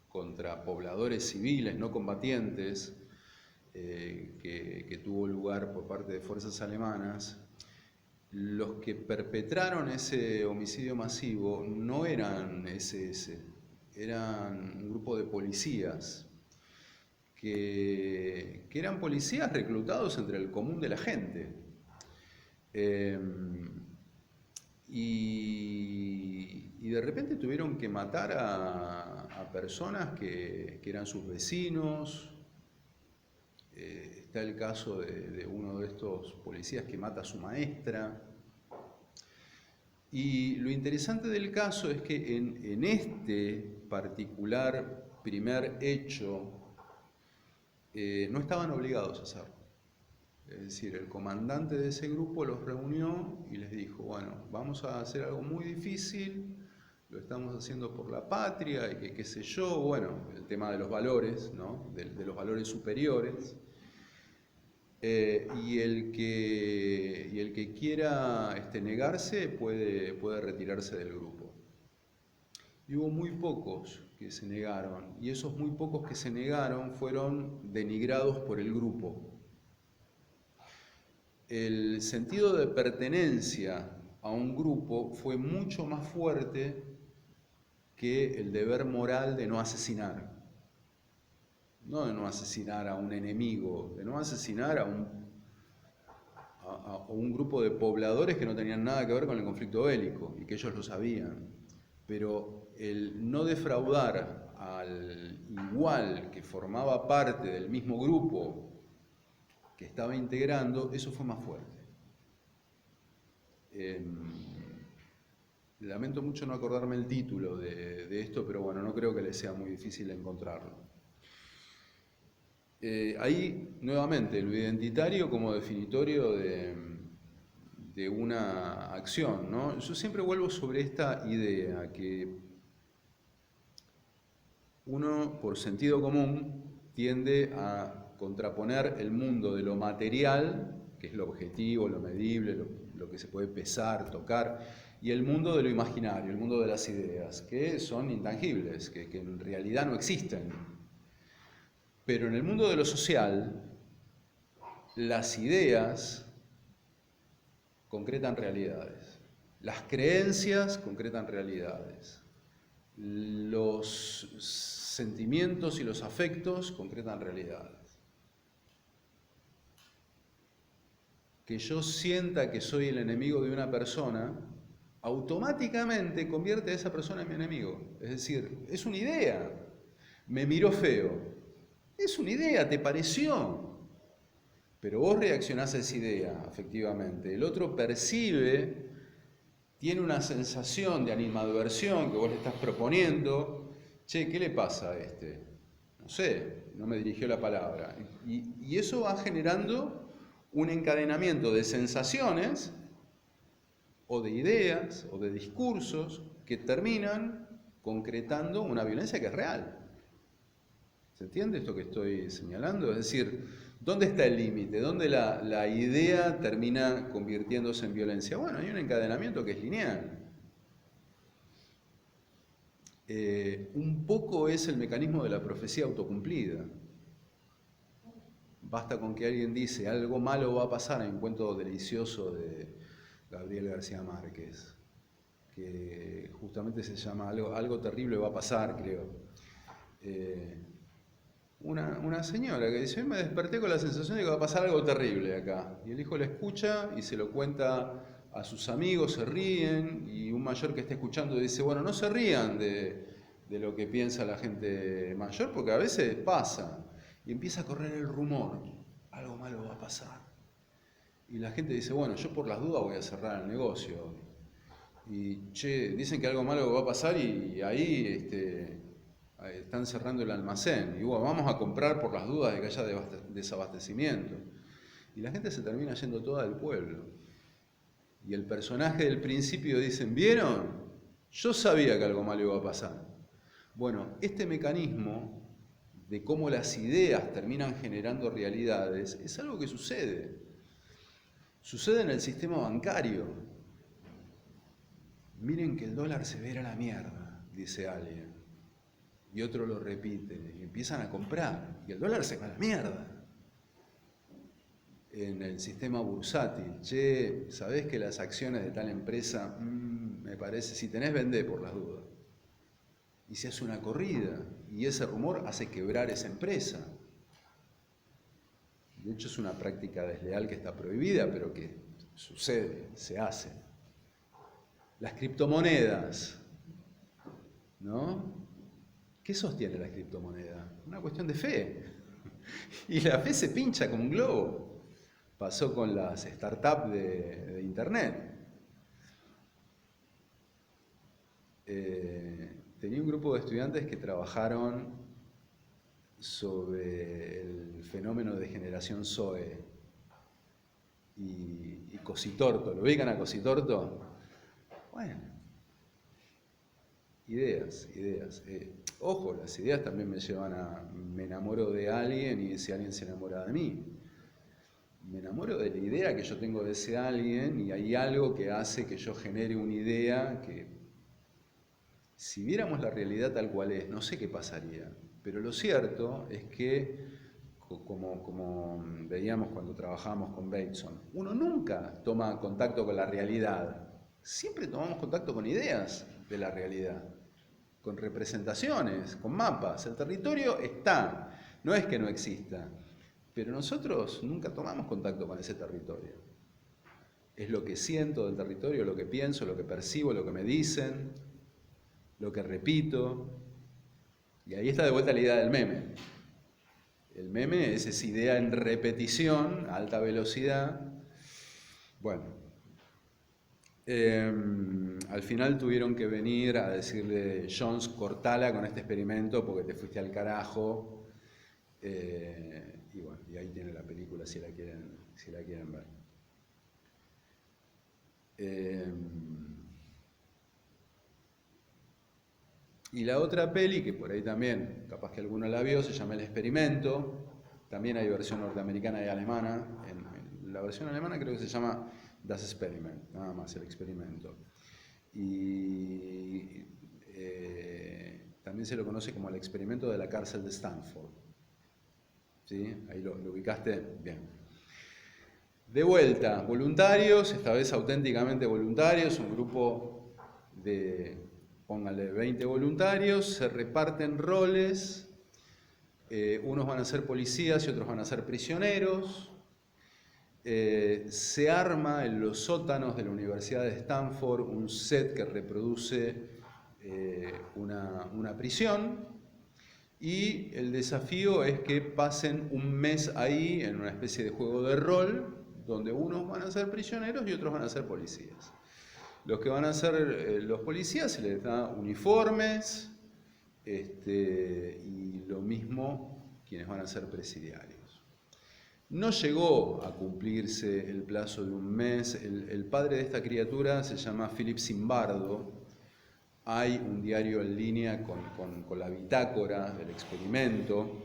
contra pobladores civiles no combatientes que tuvo lugar por parte de fuerzas alemanas, los que perpetraron ese homicidio masivo no eran SS, eran un grupo de policías que eran policías reclutados entre el común de la gente. Y de repente tuvieron que matar a personas que eran sus vecinos. Está el caso de uno de estos policías que mata a su maestra. Y lo interesante del caso es que en este particular primer hecho no estaban obligados a hacerlo. Es decir, el comandante de ese grupo los reunió y les dijo: bueno, vamos a hacer algo muy difícil, lo estamos haciendo por la patria y qué sé yo, bueno, el tema de los valores, ¿no? de los valores superiores. Y el que quiera negarse puede retirarse del grupo. Y hubo muy pocos que se negaron, y esos muy pocos que se negaron fueron denigrados por el grupo. El sentido de pertenencia a un grupo fue mucho más fuerte que el deber moral de no asesinar. No de no asesinar a un enemigo, de no asesinar a a un grupo de pobladores que no tenían nada que ver con el conflicto bélico y que ellos lo sabían. Pero el no defraudar al igual que formaba parte del mismo grupo que estaba integrando, eso fue más fuerte. Lamento mucho no acordarme el título de esto, pero bueno, no creo que le sea muy difícil encontrarlo. Ahí, nuevamente, lo identitario como definitorio de una acción, ¿no? Yo siempre vuelvo sobre esta idea que uno, por sentido común, tiende a contraponer el mundo de lo material, que es lo objetivo, lo medible, lo que se puede pesar, tocar, y el mundo de lo imaginario, el mundo de las ideas, que son intangibles, que en realidad no existen. Pero en el mundo de lo social, las ideas concretan realidades, las creencias concretan realidades, los sentimientos y los afectos concretan realidades. Que yo sienta que soy el enemigo de una persona, automáticamente convierte a esa persona en mi enemigo. Es decir, es una idea. Me miró feo. Es una idea, te pareció. Pero vos reaccionás a esa idea, efectivamente. El otro percibe, tiene una sensación de animadversión que vos le estás proponiendo. Che, ¿qué le pasa a este? No sé, no me dirigió la palabra. Y eso va generando un encadenamiento de sensaciones o de ideas o de discursos que terminan concretando una violencia que es real. ¿Se entiende esto que estoy señalando? Es decir, ¿dónde está el límite? ¿Dónde la idea termina convirtiéndose en violencia? Bueno, hay un encadenamiento que es lineal. Un poco es el mecanismo de la profecía autocumplida. Basta con que alguien dice algo malo va a pasar. Hay un cuento delicioso de Gabriel García Márquez, que justamente se llama Algo terrible va a pasar, creo. Una señora que dice, hoy me desperté con la sensación de que va a pasar algo terrible acá. Y el hijo le escucha y se lo cuenta a sus amigos, se ríen, y un mayor que está escuchando dice, bueno, no se rían de lo que piensa la gente mayor, porque a veces pasa. Y empieza a correr el rumor, algo malo va a pasar. Y la gente dice, bueno, yo por las dudas voy a cerrar el negocio. Y che, dicen que algo malo va a pasar y ahí están cerrando el almacén. Y bueno, vamos a comprar por las dudas de que haya desabastecimiento. Y la gente se termina yendo toda del pueblo. Y el personaje del principio dicen, ¿vieron? Yo sabía que algo malo iba a pasar. Bueno, este mecanismo de cómo las ideas terminan generando realidades es algo que sucede. Sucede en el sistema bancario. Miren que el dólar se verá a la mierda, dice alguien. Y otro lo repite. Y empiezan a comprar. Y el dólar se va a la mierda. En el sistema bursátil. Che, ¿sabés que las acciones de tal empresa, me parece, si tenés, vendé por las dudas? Y se hace una corrida. Y ese rumor hace quebrar esa empresa. De hecho, es una práctica desleal que está prohibida, pero que sucede, se hace. Las criptomonedas, ¿no? ¿Qué sostiene la criptomoneda? Una cuestión de fe. Y la fe se pincha como un globo. Pasó con las startups de Internet. Tenía un grupo de estudiantes que trabajaron sobre el fenómeno de generación Zoe y Cositorto. ¿Lo ubican a Cositorto? Bueno, ideas. Ojo, las ideas también me llevan me enamoro de alguien y ese alguien se enamora de mí. Me enamoro de la idea que yo tengo de ese alguien y hay algo que hace que yo genere una idea que, si viéramos la realidad tal cual es, no sé qué pasaría. Pero lo cierto es que, como veíamos cuando trabajábamos con Bateson, uno nunca toma contacto con la realidad. Siempre tomamos contacto con ideas de la realidad, con representaciones, con mapas. El territorio está, no es que no exista, pero nosotros nunca tomamos contacto con ese territorio. es lo que siento del territorio, lo que pienso, lo que percibo, lo que me dicen, lo que repito. Y ahí está de vuelta la idea del meme. El meme es esa idea en repetición, a alta velocidad. Bueno, al final tuvieron que venir a decirle, Jones, cortala con este experimento porque te fuiste al carajo. Y bueno, y ahí tiene la película si la quieren ver. Y la otra peli, que por ahí también, capaz que alguno la vio, se llama El Experimento. También hay versión norteamericana y alemana. En la versión alemana creo que se llama Das Experiment, nada más, El Experimento. Y también se lo conoce como el experimento de la cárcel de Stanford. ¿Sí? Ahí lo ubicaste bien. De vuelta, voluntarios, esta vez auténticamente voluntarios, un grupo de, póngale 20 voluntarios, se reparten roles, unos van a ser policías y otros van a ser prisioneros. Se arma en los sótanos de la Universidad de Stanford un set que reproduce una prisión, y el desafío es que pasen un mes ahí en una especie de juego de rol, donde unos van a ser prisioneros y otros van a ser policías. Los que van a ser los policías se les da uniformes, y lo mismo quienes van a ser presidiarios. No llegó a cumplirse el plazo de un mes. El padre de esta criatura se llama Philip Zimbardo. Hay un diario en línea con la bitácora del experimento.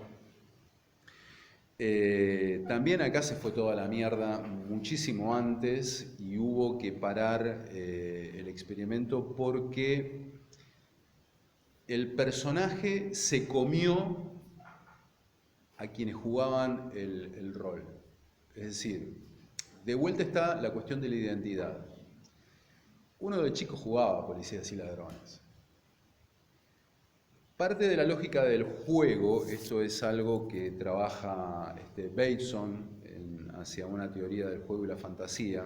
También acá se fue toda la mierda muchísimo antes y hubo que parar el experimento porque el personaje se comió a quienes jugaban el rol. Es decir, de vuelta está la cuestión de la identidad. Uno de chico jugaba policías y ladrones. Parte de la lógica del juego, esto es algo que trabaja Bateson hacia una teoría del juego y la fantasía,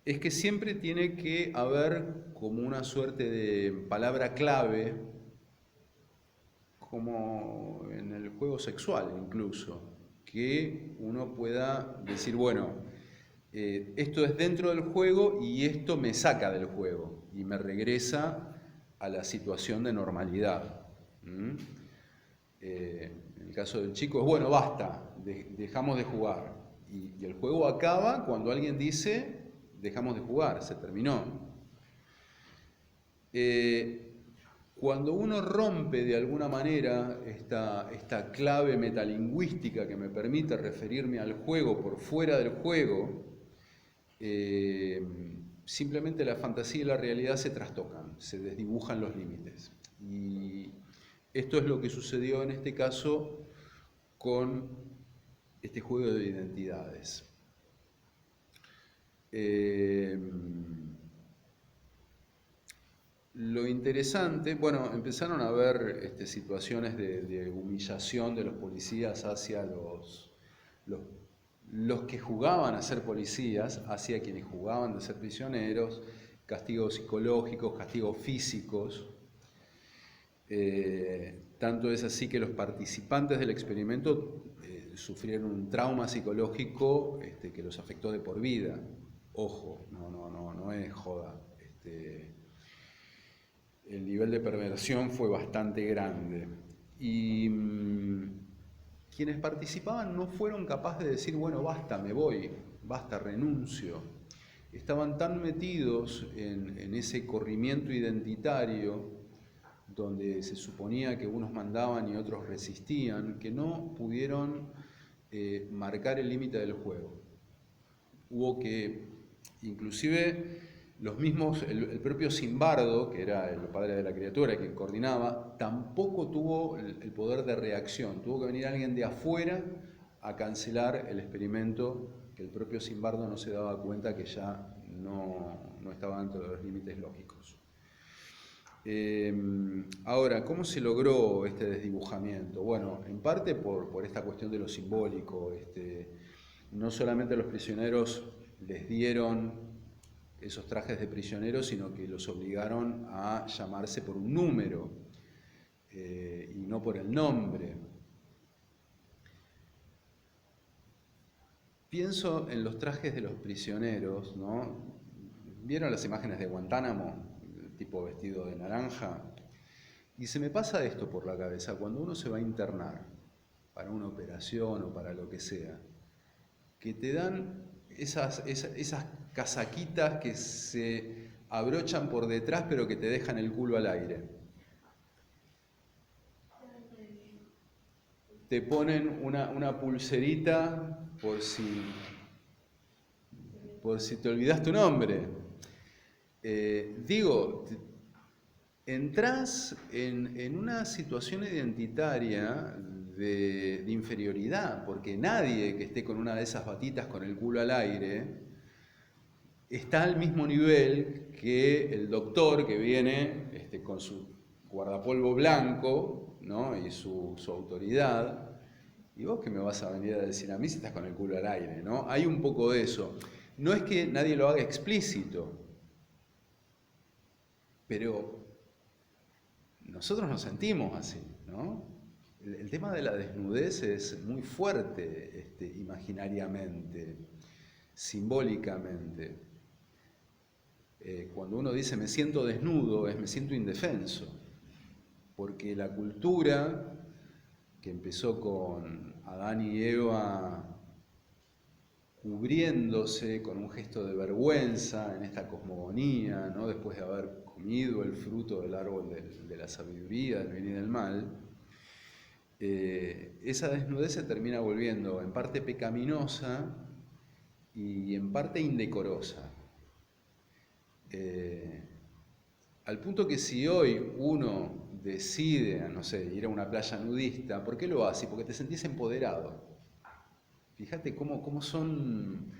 es que siempre tiene que haber como una suerte de palabra clave, como en el juego sexual incluso, que uno pueda decir, bueno, esto es dentro del juego y esto me saca del juego y me regresa a la situación de normalidad. En el caso del chico es, bueno, basta, dejamos de jugar. Y el juego acaba cuando alguien dice, dejamos de jugar, se terminó. Cuando uno rompe de alguna manera esta clave metalingüística que me permite referirme al juego por fuera del juego, simplemente la fantasía y la realidad se trastocan, se desdibujan los límites. Y esto es lo que sucedió en este caso con este juego de identidades. Lo interesante, bueno, empezaron a haber situaciones de humillación de los policías hacia los que jugaban a ser policías, hacia quienes jugaban a ser prisioneros, castigos psicológicos, castigos físicos. Tanto es así que los participantes del experimento sufrieron un trauma psicológico que los afectó de por vida. Ojo, no es joda. El nivel de perversión fue bastante grande. Y quienes participaban no fueron capaces de decir, bueno, basta, me voy, basta, renuncio. Estaban tan metidos en ese corrimiento identitario, donde se suponía que unos mandaban y otros resistían, que no pudieron marcar el límite del juego. Hubo que, inclusive, los mismos, el propio Zimbardo, que era el padre de la criatura, quien coordinaba, tampoco tuvo el poder de reacción. Tuvo que venir alguien de afuera a cancelar el experimento, que el propio Zimbardo no se daba cuenta que ya no estaba dentro de los límites lógicos. Ahora, ¿cómo se logró este desdibujamiento? Bueno, en parte por esta cuestión de lo simbólico. No solamente los prisioneros les dieron esos trajes de prisioneros, sino que los obligaron a llamarse por un número y no por el nombre. Pienso en los trajes de los prisioneros, ¿no? ¿Vieron las imágenes de Guantánamo? El tipo vestido de naranja. Y se me pasa esto por la cabeza, cuando uno se va a internar para una operación o para lo que sea, que te dan esas casaquitas que se abrochan por detrás pero que te dejan el culo al aire. Te ponen una pulserita por si te olvidas tu nombre. Entrás en una situación identitaria de inferioridad, porque nadie que esté con una de esas batitas con el culo al aire está al mismo nivel que el doctor que viene con su guardapolvo blanco, ¿no? Y su autoridad. ¿Y vos qué me vas a venir a decir a mí si estás con el culo al aire, ¿no? Hay un poco de eso. No es que nadie lo haga explícito, pero nosotros nos sentimos así, ¿no? El tema de la desnudez es muy fuerte imaginariamente, simbólicamente. Cuando uno dice me siento desnudo, me siento indefenso, porque la cultura que empezó con Adán y Eva cubriéndose con un gesto de vergüenza en esta cosmogonía, ¿no? Después de haber comido el fruto del árbol de la sabiduría, del bien y del mal, esa desnudez se termina volviendo en parte pecaminosa y en parte indecorosa. Al punto que si hoy uno decide, no sé, ir a una playa nudista, ¿por qué lo hace? Porque te sentís empoderado. Fíjate cómo son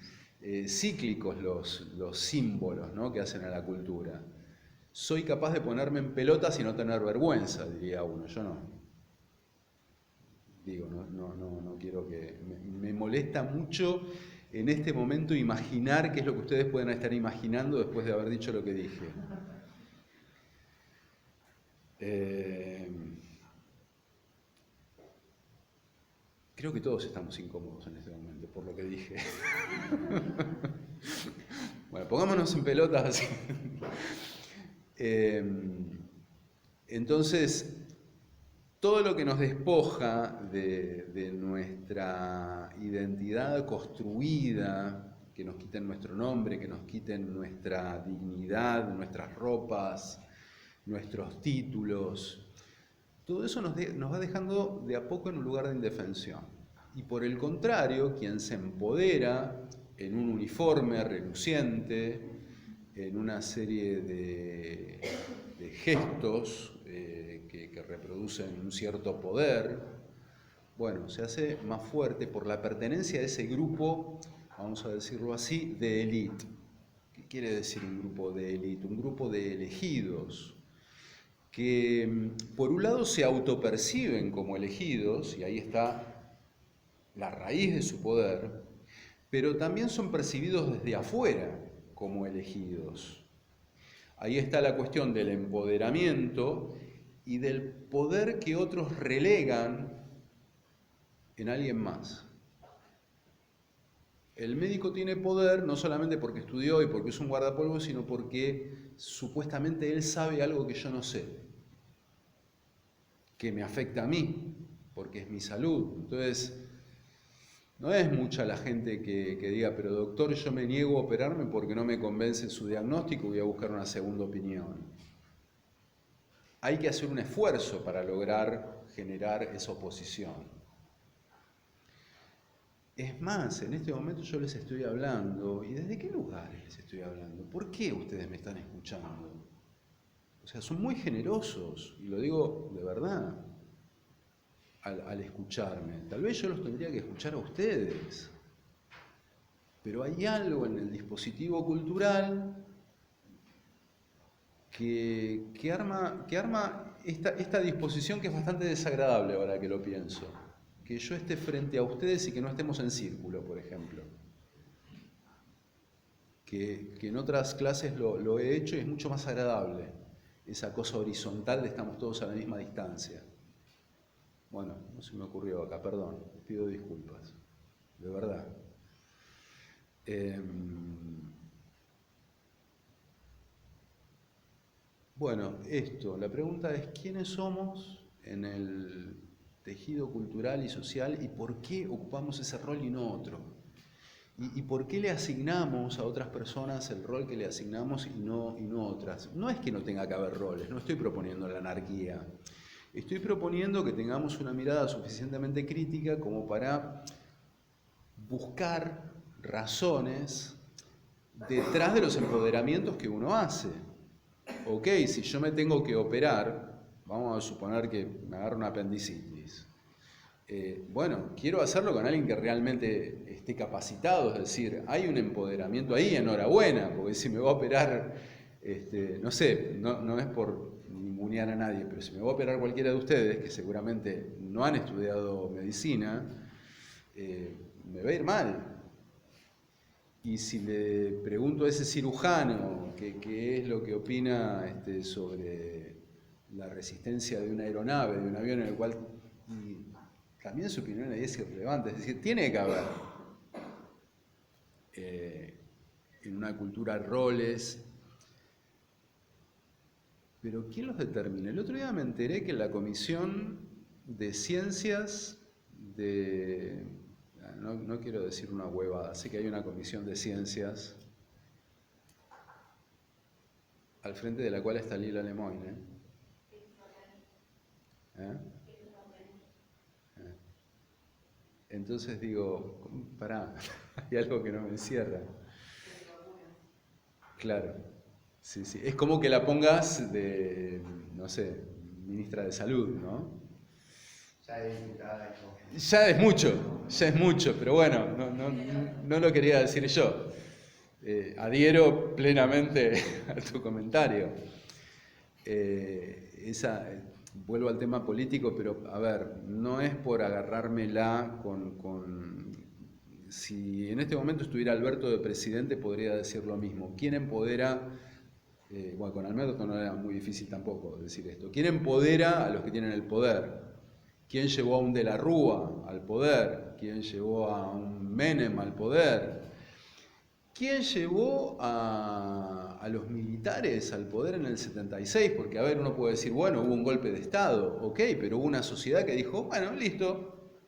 cíclicos los símbolos, ¿no? Que hacen a la cultura. Soy capaz de ponerme en pelotas y no tener vergüenza, diría uno. Yo no. Digo, no quiero que... Me molesta mucho en este momento imaginar qué es lo que ustedes pueden estar imaginando después de haber dicho lo que dije. Creo que todos estamos incómodos en este momento por lo que dije. Bueno, pongámonos en pelotas así. Entonces, todo lo que nos despoja de nuestra identidad construida, que nos quiten nuestro nombre, que nos quiten nuestra dignidad, nuestras ropas, nuestros títulos, todo eso nos va dejando de a poco en un lugar de indefensión. Y por el contrario, quien se empodera en un uniforme reluciente, en una serie de gestos que reproducen un cierto poder, bueno, se hace más fuerte por la pertenencia a ese grupo, vamos a decirlo así, de élite. ¿Qué quiere decir un grupo de élite? Un grupo de elegidos, que por un lado se autoperciben como elegidos, y ahí está la raíz de su poder, pero también son percibidos desde afuera como elegidos. Ahí está la cuestión del empoderamiento y del poder que otros relegan en alguien más. El médico tiene poder no solamente porque estudió y porque es un guardapolvo, sino porque supuestamente él sabe algo que yo no sé, que me afecta a mí, porque es mi salud. Entonces, no es mucha la gente que diga, pero doctor, yo me niego a operarme porque no me convence su diagnóstico, voy a buscar una segunda opinión. Hay que hacer un esfuerzo para lograr generar esa oposición. Es más, en este momento yo les estoy hablando, ¿y desde qué lugares les estoy hablando? ¿Por qué ustedes me están escuchando? O sea, son muy generosos, y lo digo de verdad, al escucharme. Tal vez yo los tendría que escuchar a ustedes, pero hay algo en el dispositivo cultural que arma esta disposición que es bastante desagradable ahora que lo pienso. Que yo esté frente a ustedes y que no estemos en círculo, por ejemplo. que en otras clases lo he hecho y es mucho más agradable, esa cosa horizontal de estamos todos a la misma distancia. Bueno, no se me ocurrió acá, perdón, pido disculpas, de verdad. Bueno, la pregunta es, ¿quiénes somos en el tejido cultural y social y por qué ocupamos ese rol y no otro? ¿Y por qué le asignamos a otras personas el rol que le asignamos y no otras? No es que no tenga que haber roles, no estoy proponiendo la anarquía. Estoy proponiendo que tengamos una mirada suficientemente crítica como para buscar razones detrás de los empoderamientos que uno hace. Ok, si yo me tengo que operar, vamos a suponer que me agarro una apendicitis. Bueno, quiero hacerlo con alguien que realmente esté capacitado, es decir, hay un empoderamiento ahí, enhorabuena, porque si me voy a operar, no sé, no es por ningunear a nadie, pero si me voy a operar cualquiera de ustedes, que seguramente no han estudiado medicina, me va a ir mal. Y si le pregunto a ese cirujano qué es lo que opina sobre la resistencia de una aeronave, de un avión en el cual... también su opinión ahí es irrelevante, es decir, tiene que haber en una cultura roles, pero ¿quién los determina? El otro día me enteré que la Comisión de Ciencias no quiero decir una huevada, sé que hay una Comisión de Ciencias al frente de la cual está Lila Lemoyne. Entonces digo, pará, hay algo que no me encierra. Claro, sí. Es como que la pongas de, no sé, ministra de Salud, ¿no? Ya es diputada. Ya es mucho, pero bueno, no lo quería decir yo. Adhiero plenamente a tu comentario. Vuelvo al tema político, pero a ver, no es por agarrármela con... Si en este momento estuviera Alberto de presidente, podría decir lo mismo. ¿Quién empodera? Bueno, con Alberto no era muy difícil tampoco decir esto. ¿Quién empodera a los que tienen el poder? ¿Quién llevó a un De la Rúa al poder? ¿Quién llevó a un Menem al poder? ¿Quién llevó a los militares al poder en el 76? Porque, a ver, uno puede decir, bueno, hubo un golpe de Estado, ok, pero hubo una sociedad que dijo, bueno, listo,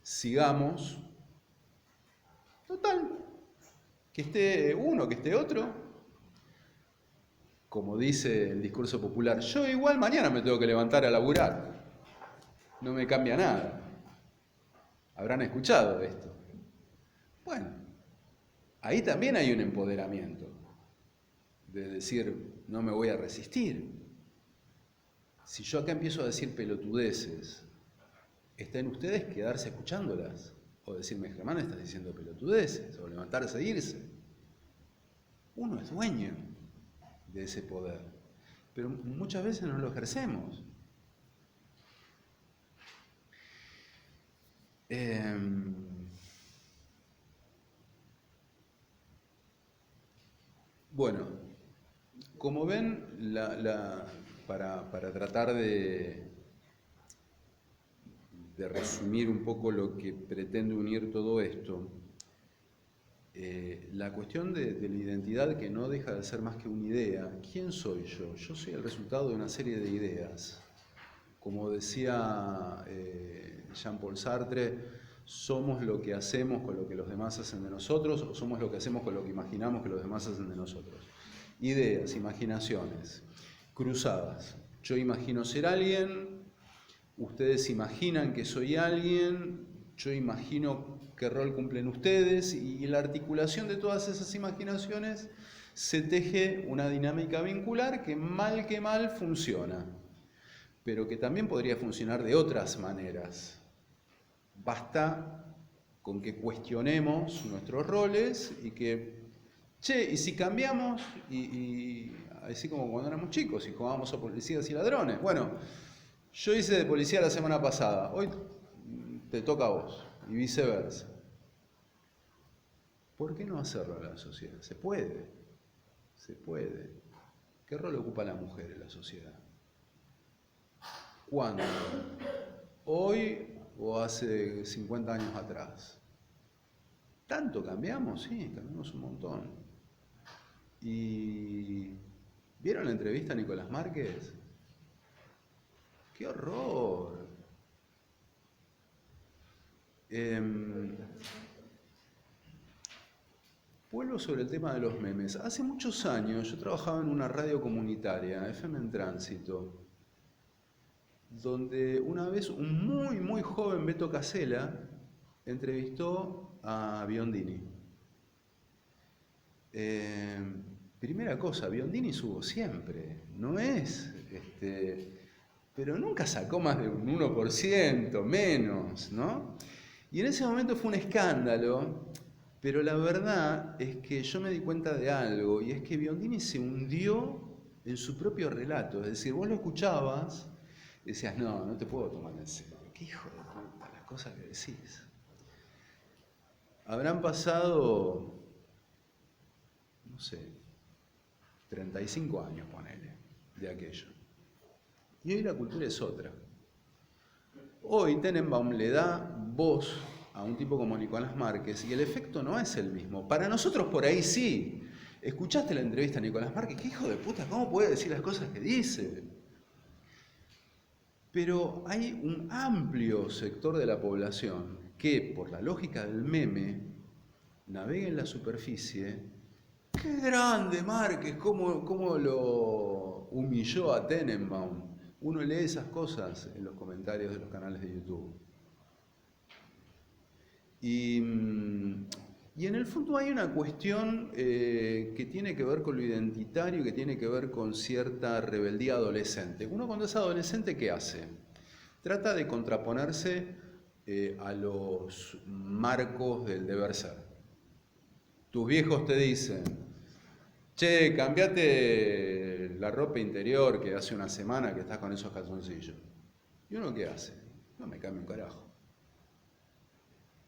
sigamos. Total, que esté uno, que esté otro. Como dice el discurso popular, yo igual mañana me tengo que levantar a laburar. No me cambia nada. Habrán escuchado esto. Bueno, ahí también hay un empoderamiento, de decir, no me voy a resistir. Si yo acá empiezo a decir pelotudeces, está en ustedes quedarse escuchándolas, o decirme, Germán, estás diciendo pelotudeces, o levantarse e irse. Uno es dueño de ese poder, pero muchas veces no lo ejercemos. Bueno, como ven, para tratar de resumir un poco lo que pretende unir todo esto, la cuestión de la identidad, que no deja de ser más que una idea. ¿Quién soy yo? Yo soy el resultado de una serie de ideas. Como decía Jean-Paul Sartre, somos lo que hacemos con lo que los demás hacen de nosotros, o somos lo que hacemos con lo que imaginamos que los demás hacen de nosotros. Ideas, imaginaciones, cruzadas. Yo imagino ser alguien, ustedes imaginan que soy alguien, yo imagino qué rol cumplen ustedes, y la articulación de todas esas imaginaciones se teje una dinámica vincular que mal funciona, pero que también podría funcionar de otras maneras. Basta con que cuestionemos nuestros roles y que, ¿y si cambiamos? Y así como cuando éramos chicos y jugábamos a policías y ladrones. Bueno, yo hice de policía la semana pasada, hoy te toca a vos, y viceversa. ¿Por qué no hacerlo a la sociedad? Se puede, se puede. ¿Qué rol ocupa la mujer en la sociedad? ¿Cuándo? ¿Hoy o hace 50 años atrás? ¿Tanto cambiamos? Sí, cambiamos un montón. ¿Y vieron la entrevista a Nicolás Márquez? ¡Qué horror! Vuelvo sobre el tema de los memes. Hace muchos años yo trabajaba en una radio comunitaria, FM en Tránsito, donde una vez un muy joven Beto Casella entrevistó a Biondini. Primera cosa, Biondini subo siempre, no es, pero nunca sacó más de un 1%, menos, ¿no? Y en ese momento fue un escándalo, pero la verdad es que yo me di cuenta de algo, y es que Biondini se hundió en su propio relato, es decir, vos lo escuchabas y decías, no te puedo tomar en serio, qué hijo de puta, las cosas que decís. Habrán pasado, no sé, 35 años, ponele, de aquello. Y hoy la cultura es otra. Hoy Tenenbaum le da voz a un tipo como Nicolás Márquez y el efecto no es el mismo. Para nosotros por ahí sí. ¿Escuchaste la entrevista a Nicolás Márquez? ¿Qué hijo de puta? ¿Cómo puede decir las cosas que dice? Pero hay un amplio sector de la población que, por la lógica del meme, navega en la superficie. ¡Qué grande Márquez! ¿Cómo lo humilló a Tenenbaum? Uno lee esas cosas en los comentarios de los canales de YouTube. Y en el fondo hay una cuestión que tiene que ver con lo identitario, que tiene que ver con cierta rebeldía adolescente. Uno cuando es adolescente, ¿qué hace? Trata de contraponerse a los marcos del deber ser. Tus viejos te dicen, che, cambiate la ropa interior que hace una semana que estás con esos calzoncillos. ¿Y uno qué hace? No me cambio un carajo.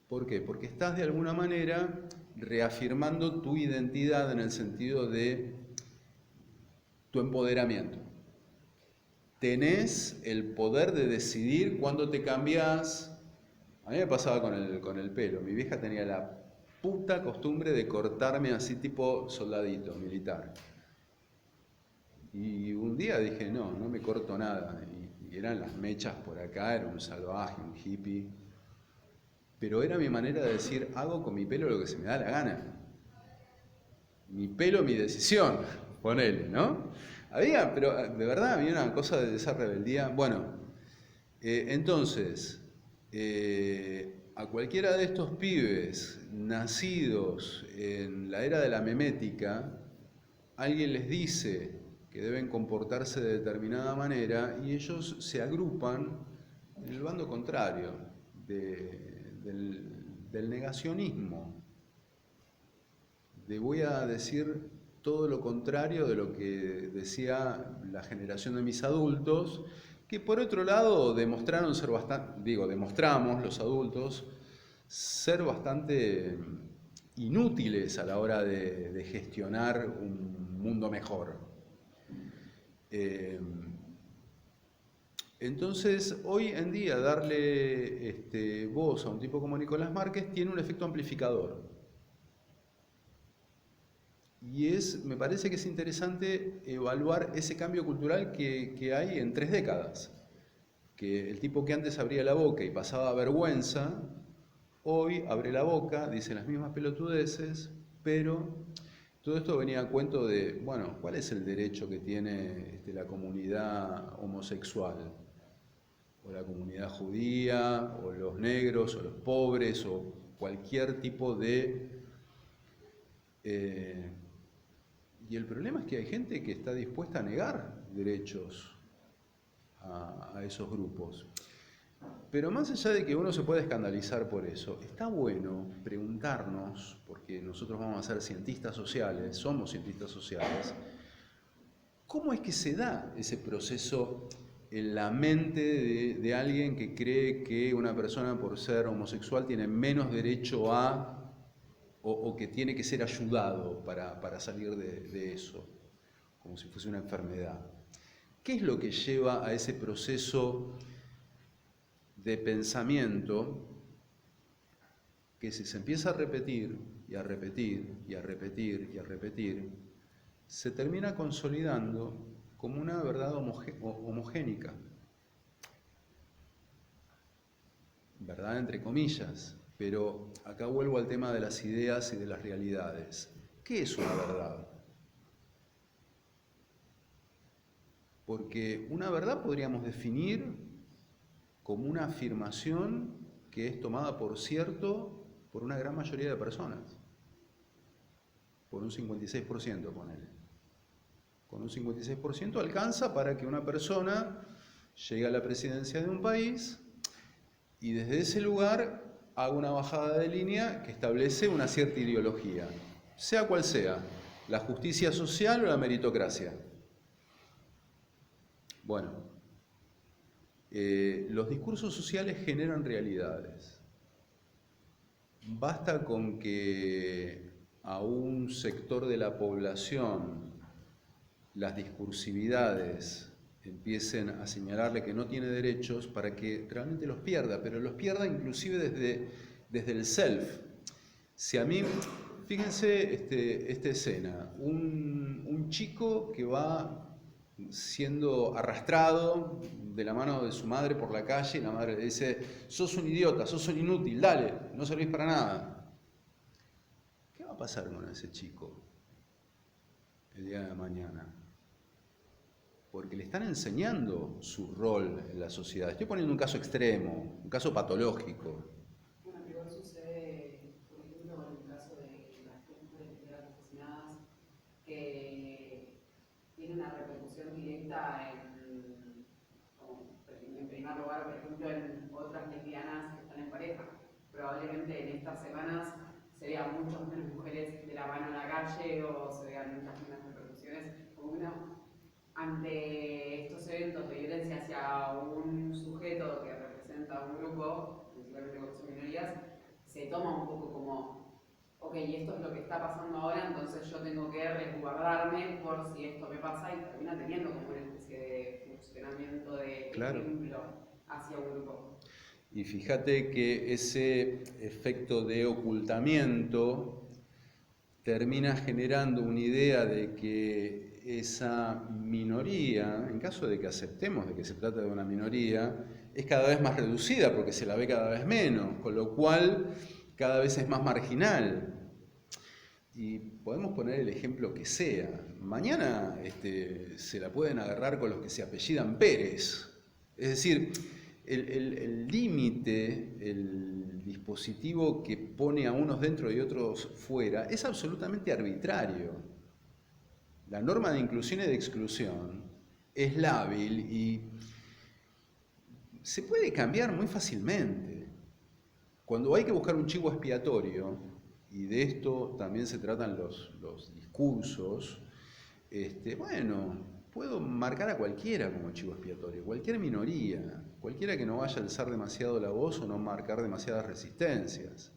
¿Por qué? Porque estás de alguna manera reafirmando tu identidad en el sentido de tu empoderamiento. Tenés el poder de decidir cuándo te cambias. A mí me pasaba con el pelo. Mi vieja tenía la puta costumbre de cortarme así tipo soldadito, militar. Y un día dije, no me corto nada. Y eran las mechas por acá, era un salvaje, un hippie. Pero era mi manera de decir, hago con mi pelo lo que se me da la gana. Mi pelo, mi decisión, ponele, ¿no? Pero de verdad había una cosa de esa rebeldía. Bueno, entonces, a cualquiera de estos pibes nacidos en la era de la memética, alguien les dice que deben comportarse de determinada manera y ellos se agrupan en el bando contrario del negacionismo, de voy a decir todo lo contrario de lo que decía la generación de mis adultos, que por otro lado demostramos los adultos, ser bastante inútiles a la hora de gestionar un mundo mejor. Entonces, hoy en día darle voz a un tipo como Nicolás Márquez tiene un efecto amplificador. Y me parece que es interesante evaluar ese cambio cultural que hay en 3 décadas. Que el tipo que antes abría la boca y pasaba vergüenza, hoy abre la boca, dice las mismas pelotudeces, pero todo esto venía a cuento de, bueno, ¿cuál es el derecho que tiene la comunidad homosexual? O la comunidad judía, o los negros, o los pobres, o cualquier tipo de... Y el problema es que hay gente que está dispuesta a negar derechos a esos grupos. Pero más allá de que uno se pueda escandalizar por eso, está bueno preguntarnos, porque nosotros vamos a ser cientistas sociales, somos cientistas sociales, ¿cómo es que se da ese proceso en la mente de alguien que cree que una persona por ser homosexual tiene menos derecho a o que tiene que ser ayudado para salir de eso, como si fuese una enfermedad. ¿Qué es lo que lleva a ese proceso de pensamiento que si se empieza a repetir y a repetir y a repetir y a repetir, se termina consolidando como una verdad homogénica? Verdad entre comillas, pero acá vuelvo al tema de las ideas y de las realidades. ¿Qué es una verdad? Porque una verdad podríamos definir como una afirmación que es tomada por cierto por una gran mayoría de personas, por un 56%, ponele. Con un 56% alcanza para que una persona llegue a la presidencia de un país y desde ese lugar haga una bajada de línea que establece una cierta ideología, sea cual sea, la justicia social o la meritocracia. Bueno, los discursos sociales generan realidades. Basta con que a un sector de la población las discursividades empiecen a señalarle que no tiene derechos para que realmente los pierda, pero los pierda inclusive desde el self. Si a mí, fíjense esta escena, un chico que va siendo arrastrado de la mano de su madre por la calle y la madre le dice: sos un idiota, sos un inútil, dale, no servís para nada. ¿Qué va a pasar con ese chico el día de mañana? Porque le están enseñando su rol en la sociedad. Estoy poniendo un caso extremo, un caso patológico. Bueno, pero igual sucede, por ejemplo, en el caso de las mujeres que quedan asesinadas, que tiene una repercusión directa en primer lugar, por ejemplo, en otras lesbianas que están en pareja. Probablemente en estas semanas se vean muchas menos mujeres de la mano en la calle o se vean muchas menos repercusiones. Como una, ante estos eventos de violencia hacia un sujeto que representa un grupo, principalmente cuando son minorías, se toma un poco como, ok, esto es lo que está pasando ahora, entonces yo tengo que resguardarme por si esto me pasa, y termina teniendo como una especie de funcionamiento de ejemplo hacia un grupo. Y fíjate que ese efecto de ocultamiento termina generando una idea de que esa minoría, en caso de que aceptemos de que se trata de una minoría, es cada vez más reducida porque se la ve cada vez menos, con lo cual cada vez es más marginal. Y podemos poner el ejemplo que sea. Mañana se la pueden agarrar con los que se apellidan Pérez. Es decir, el límite, el dispositivo que pone a unos dentro y otros fuera, es absolutamente arbitrario. La norma de inclusión y de exclusión es lábil y se puede cambiar muy fácilmente. Cuando hay que buscar un chivo expiatorio, y de esto también se tratan los discursos, bueno, puedo marcar a cualquiera como chivo expiatorio, cualquier minoría, cualquiera que no vaya a alzar demasiado la voz o no marcar demasiadas resistencias.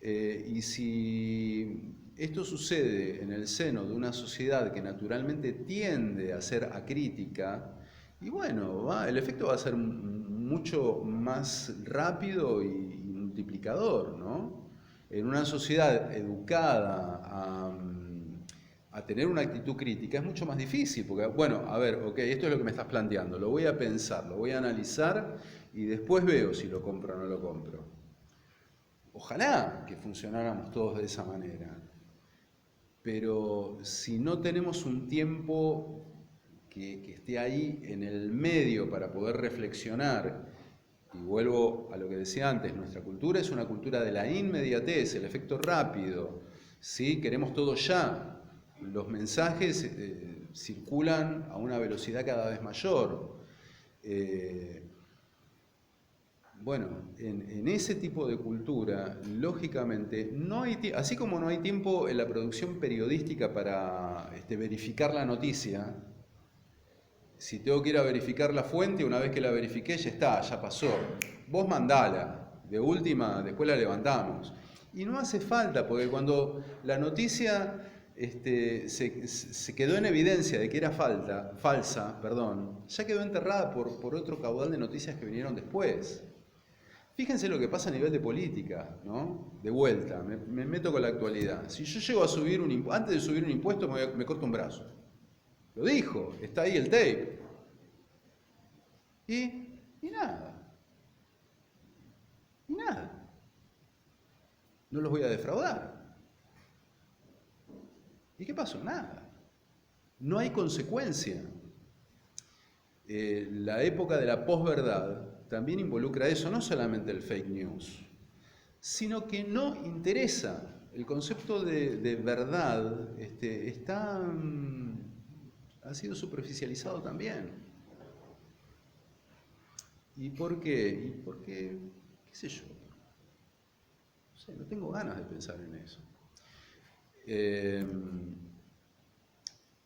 Y si esto sucede en el seno de una sociedad que naturalmente tiende a ser acrítica, y bueno, el efecto va a ser mucho más rápido y multiplicador, ¿no? En una sociedad educada a tener una actitud crítica es mucho más difícil, porque, bueno, a ver, ok, esto es lo que me estás planteando, lo voy a pensar, lo voy a analizar y después veo si lo compro o no lo compro. Ojalá que funcionáramos todos de esa manera, pero si no tenemos un tiempo que esté ahí en el medio para poder reflexionar, y vuelvo a lo que decía antes, nuestra cultura es una cultura de la inmediatez, el efecto rápido, ¿sí? Queremos todo ya, los mensajes circulan a una velocidad cada vez mayor. Bueno, en ese tipo de cultura, lógicamente, no hay así como no hay tiempo en la producción periodística para verificar la noticia. Si tengo que ir a verificar la fuente, una vez que la verifiqué, ya está, ya pasó. Vos mandala, de última, después la levantamos. Y no hace falta, porque cuando la noticia se quedó en evidencia de que era falsa, ya quedó enterrada por otro caudal de noticias que vinieron después. Fíjense lo que pasa a nivel de política, ¿no? De vuelta, me meto con la actualidad. Si yo llego a subir antes de subir un impuesto me corto un brazo. Lo dijo, está ahí el tape. Y nada. Y nada. No los voy a defraudar. ¿Y qué pasó? Nada. No hay consecuencia. La época de la posverdad también involucra eso, no solamente el fake news, sino que no interesa. El concepto de verdad ha sido superficializado también. ¿Y por qué? Y porque, qué sé yo, no sé, no tengo ganas de pensar en eso.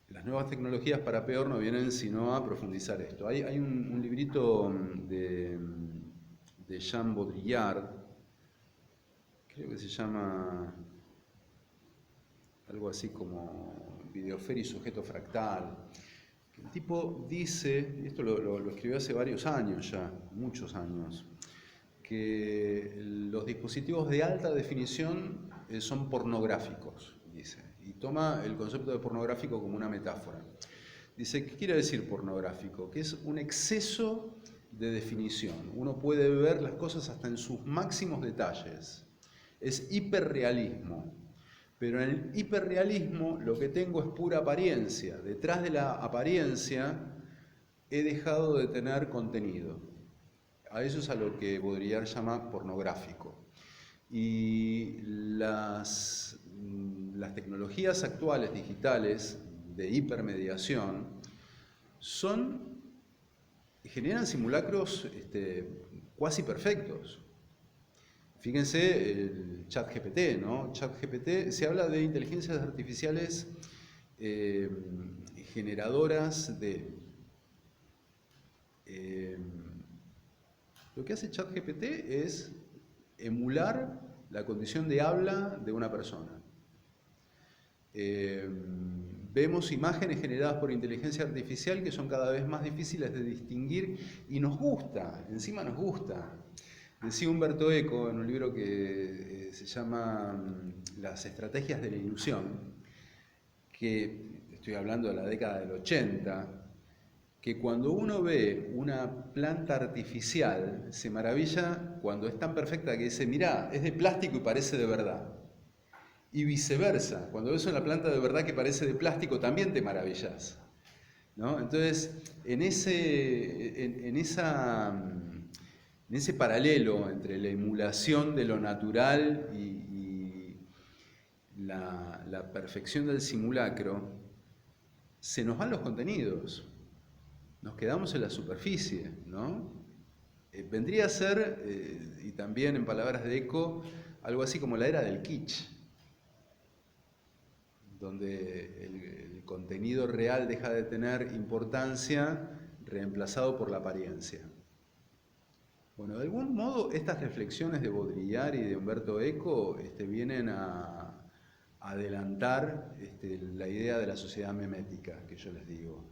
Las nuevas tecnologías para peor no vienen sino a profundizar esto. Hay un librito de Jean Baudrillard, creo que se llama algo así como Videosfera y sujeto fractal. El tipo dice, y esto lo escribió hace varios años ya, muchos años, que los dispositivos de alta definición son pornográficos, dice, y toma el concepto de pornográfico como una metáfora. Dice, ¿qué quiere decir pornográfico? Que es un exceso de definición. Uno puede ver las cosas hasta en sus máximos detalles. Es hiperrealismo. Pero en el hiperrealismo lo que tengo es pura apariencia. Detrás de la apariencia he dejado de tener contenido. A eso es a lo que Baudrillard llama pornográfico. Y las tecnologías actuales digitales de hipermediación generan simulacros cuasi perfectos. Fíjense el ChatGPT, ¿no? ChatGPT, se habla de inteligencias artificiales generadoras de... lo que hace ChatGPT es emular la condición de habla de una persona. Vemos imágenes generadas por inteligencia artificial que son cada vez más difíciles de distinguir y nos gusta, encima nos gusta. Decía Umberto Eco en un libro que se llama Las estrategias de la ilusión, que estoy hablando de la década del 80, que cuando uno ve una planta artificial se maravilla cuando es tan perfecta que dice, mirá, es de plástico y parece de verdad. Y viceversa, cuando ves una planta de verdad que parece de plástico también te maravillas, ¿no? Entonces, en ese paralelo entre la emulación de lo natural y la perfección del simulacro, se nos van los contenidos, nos quedamos en la superficie, ¿no? Vendría a ser, y también en palabras de Eco, algo así como la era del kitsch, donde el contenido real deja de tener importancia, reemplazado por la apariencia. Bueno, de algún modo estas reflexiones de Baudrillard y de Umberto Eco vienen a adelantar la idea de la sociedad memética, que yo les digo,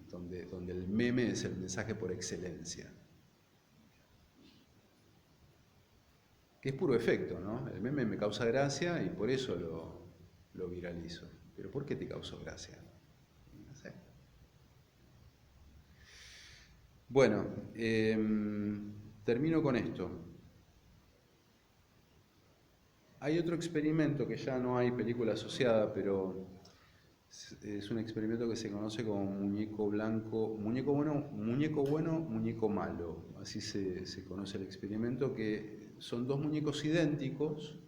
donde el meme es el mensaje por excelencia. Que es puro efecto, ¿no? El meme me causa gracia y por eso lo viralizo. ¿Pero por qué te causó gracia? No sé. Bueno, termino con esto. Hay otro experimento que ya no hay película asociada, pero es un experimento que se conoce como muñeco blanco, muñeco bueno, muñeco malo. Así se conoce el experimento, que son dos muñecos idénticos,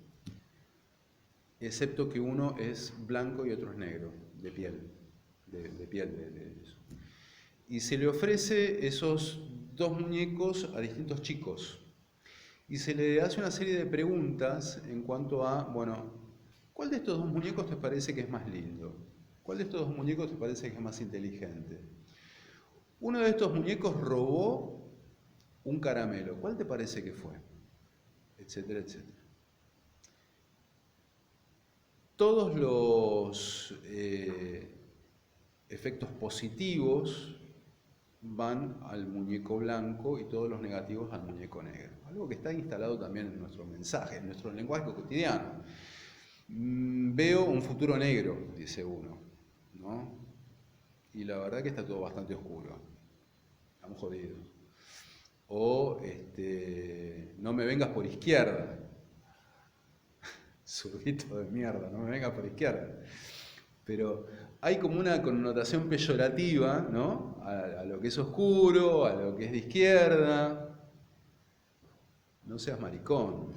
excepto que uno es blanco y otro es negro, de piel, de eso. Y se le ofrece esos dos muñecos a distintos chicos. Y se le hace una serie de preguntas en cuanto a, bueno, ¿cuál de estos dos muñecos te parece que es más lindo? ¿Cuál de estos dos muñecos te parece que es más inteligente? Uno de estos muñecos robó un caramelo. ¿Cuál te parece que fue? Etcétera, etcétera. todos los efectos positivos van al muñeco blanco y todos los negativos al muñeco negro. Algo que está instalado también en nuestro mensaje, en nuestro lenguaje cotidiano. Veo un futuro negro, dice uno, ¿no? Y la verdad que está todo bastante oscuro. Estamos jodidos. O no me vengas por izquierda. Zurdito de mierda, no me vengas por izquierda. Pero hay como una connotación peyorativa, ¿no? A lo que es oscuro, a lo que es de izquierda. No seas maricón,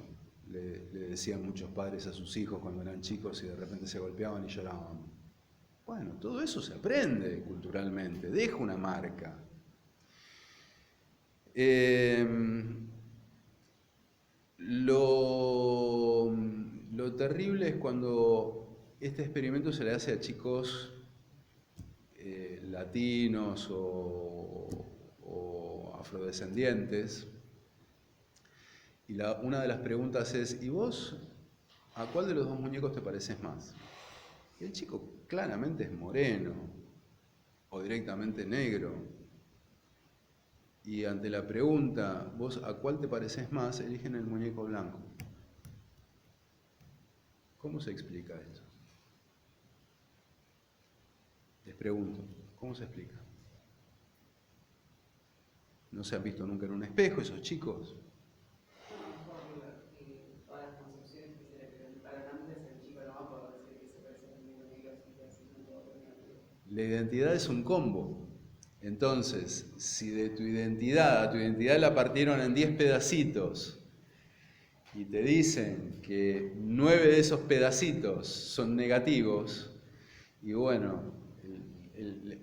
le decían muchos padres a sus hijos cuando eran chicos y de repente se golpeaban y lloraban. Bueno, todo eso se aprende culturalmente, deja una marca. Lo terrible es cuando este experimento se le hace a chicos latinos o afrodescendientes. Y una de las preguntas es, ¿y vos a cuál de los dos muñecos te pareces más? Y el chico claramente es moreno o directamente negro. Y ante la pregunta, ¿vos a cuál te pareces más? Eligen el muñeco blanco. ¿Cómo se explica esto? Les pregunto, ¿cómo se explica? ¿No se han visto nunca en un espejo esos chicos? Todas las concepciones que se le preguntaron antes, el chico no va a poder decir que se parece al muñeco negro, así que así no todo negativo. La identidad es un combo. Entonces, si de tu identidad, a tu identidad la partieron en 10 pedacitos y te dicen que 9 de esos pedacitos son negativos, y bueno,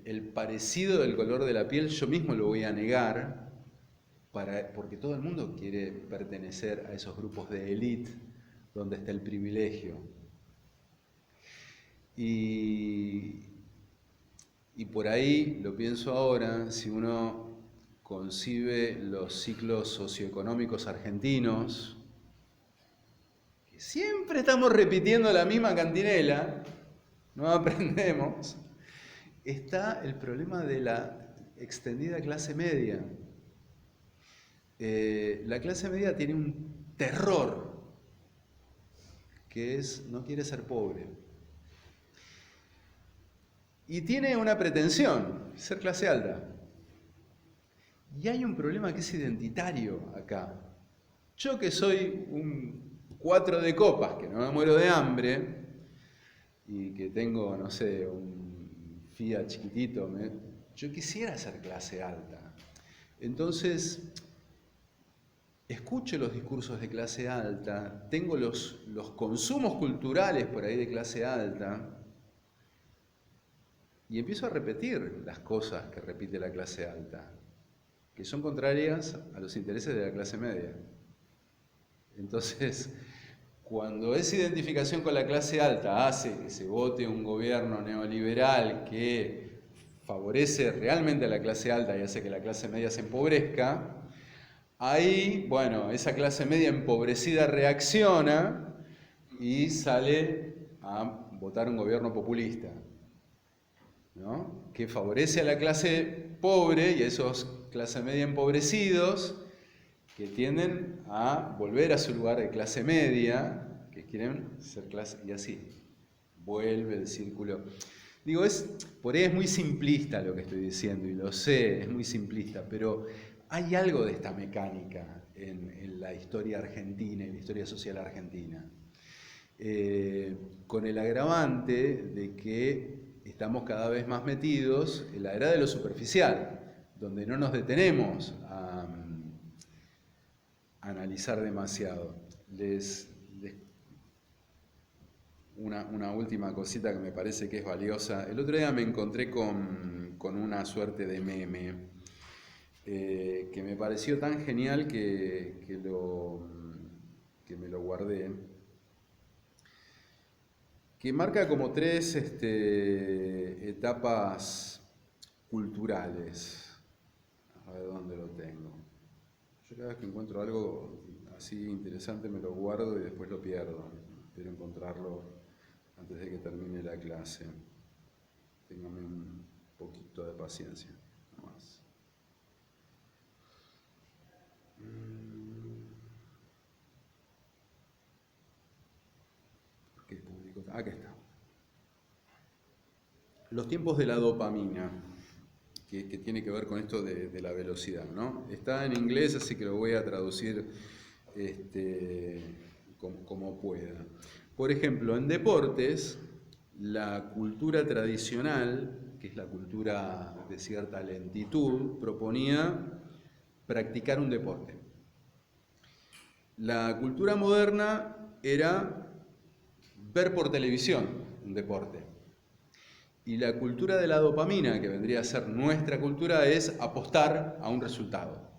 el parecido del color de la piel yo mismo lo voy a negar, porque todo el mundo quiere pertenecer a esos grupos de élite donde está el privilegio. Y por ahí, lo pienso ahora, si uno concibe los ciclos socioeconómicos argentinos, que siempre estamos repitiendo la misma cantinela, no aprendemos, está el problema de la extendida clase media. La clase media tiene un terror, que es, no quiere ser pobre. Y tiene una pretensión, ser clase alta. Y hay un problema que es identitario acá. Yo que soy un 4 de copas, que no me muero de hambre, y que tengo, no sé, un Fiat chiquitito, yo quisiera ser clase alta. Entonces, escucho los discursos de clase alta, tengo los consumos culturales por ahí de clase alta, y empiezo a repetir las cosas que repite la clase alta, que son contrarias a los intereses de la clase media. Entonces, cuando esa identificación con la clase alta hace que se vote un gobierno neoliberal que favorece realmente a la clase alta y hace que la clase media se empobrezca, ahí, bueno, esa clase media empobrecida reacciona y sale a votar un gobierno populista, ¿no? Que favorece a la clase pobre y a esos clase media empobrecidos que tienden a volver a su lugar de clase media, que quieren ser clase, y así vuelve el círculo. Digo, por ahí es muy simplista lo que estoy diciendo, y lo sé, es muy simplista, pero hay algo de esta mecánica en la historia argentina, en la historia social argentina, con el agravante de que estamos cada vez más metidos en la era de lo superficial, donde no nos detenemos a analizar demasiado. Una última cosita que me parece que es valiosa. El otro día me encontré con una suerte de meme que me pareció tan genial que me lo guardé, que marca como 3 etapas culturales. A ver dónde lo tengo. Yo cada vez que encuentro algo así interesante me lo guardo y después lo pierdo. Espero encontrarlo antes antes de que termine la clase. Ténganme un poquito de paciencia, nomás. ¿Qué público? Aquí está. Los tiempos de la dopamina, que tiene que ver con esto de la velocidad, ¿no? Está en inglés, así que lo voy a traducir como pueda. Por ejemplo, en deportes, la cultura tradicional, que es la cultura de cierta lentitud, proponía practicar un deporte. La cultura moderna era ver por televisión un deporte. Y la cultura de la dopamina, que vendría a ser nuestra cultura, es apostar a un resultado.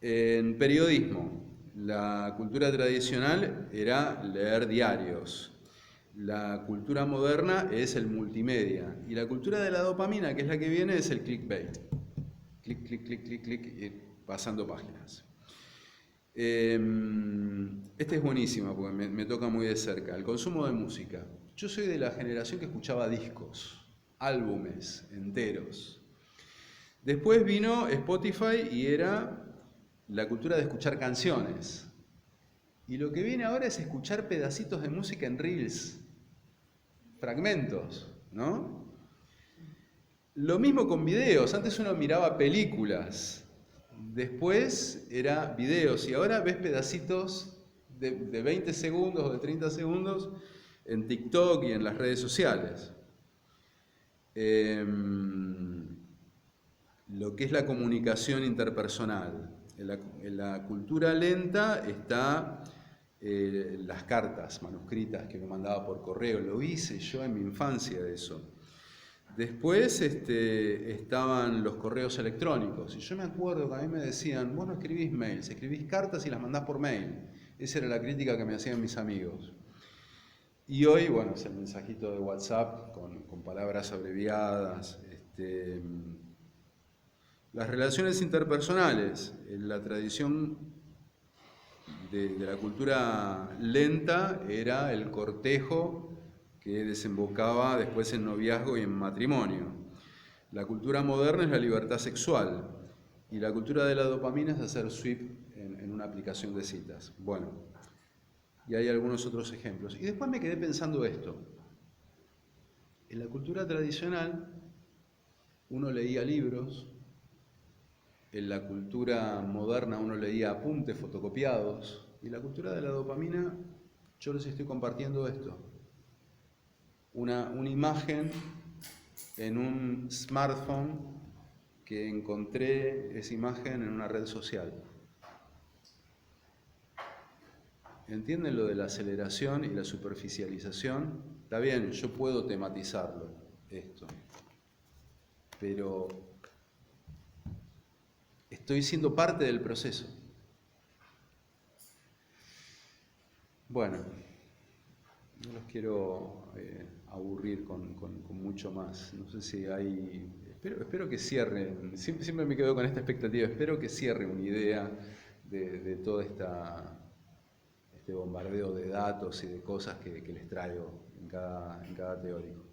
En periodismo, la cultura tradicional era leer diarios. La cultura moderna es el multimedia. Y la cultura de la dopamina, que es la que viene, es el clickbait. Clic, clic, clic, clic, clic, y pasando páginas. Este es buenísimo porque me toca muy de cerca. El consumo de música. Yo soy de la generación que escuchaba discos, álbumes enteros. Después vino Spotify y era la cultura de escuchar canciones. Y lo que viene ahora es escuchar pedacitos de música en reels, fragmentos, ¿no? Lo mismo con videos. Antes uno miraba películas, después era videos y ahora ves pedacitos de 20 segundos o de 30 segundos en TikTok y en las redes sociales. Lo que es la comunicación interpersonal. En la cultura lenta está las cartas manuscritas que me mandaba por correo. Lo hice yo en mi infancia de eso. Después estaban los correos electrónicos. Y yo me acuerdo que a mí me decían, vos no escribís mails, escribís cartas y las mandás por mail. Esa era la crítica que me hacían mis amigos. Y hoy, bueno, es el mensajito de WhatsApp con palabras abreviadas. Las relaciones interpersonales, en la tradición de la cultura lenta era el cortejo que desembocaba después en noviazgo y en matrimonio. La cultura moderna es la libertad sexual y la cultura de la dopamina es hacer swipe en una aplicación de citas. Bueno, y hay algunos otros ejemplos. Y después me quedé pensando esto. En la cultura tradicional uno leía libros, en la cultura moderna uno leía apuntes fotocopiados, y la cultura de la dopamina, yo les estoy compartiendo esto. Una imagen en un smartphone que encontré esa imagen en una red social. ¿Entienden lo de la aceleración y la superficialización? Está bien, yo puedo tematizarlo, esto, pero estoy siendo parte del proceso. Bueno, no los quiero aburrir con mucho más. No sé si hay... Espero que cierren. Siempre me quedo con esta expectativa. Espero que cierre una idea de todo este bombardeo de datos y de cosas que les traigo en cada teórico.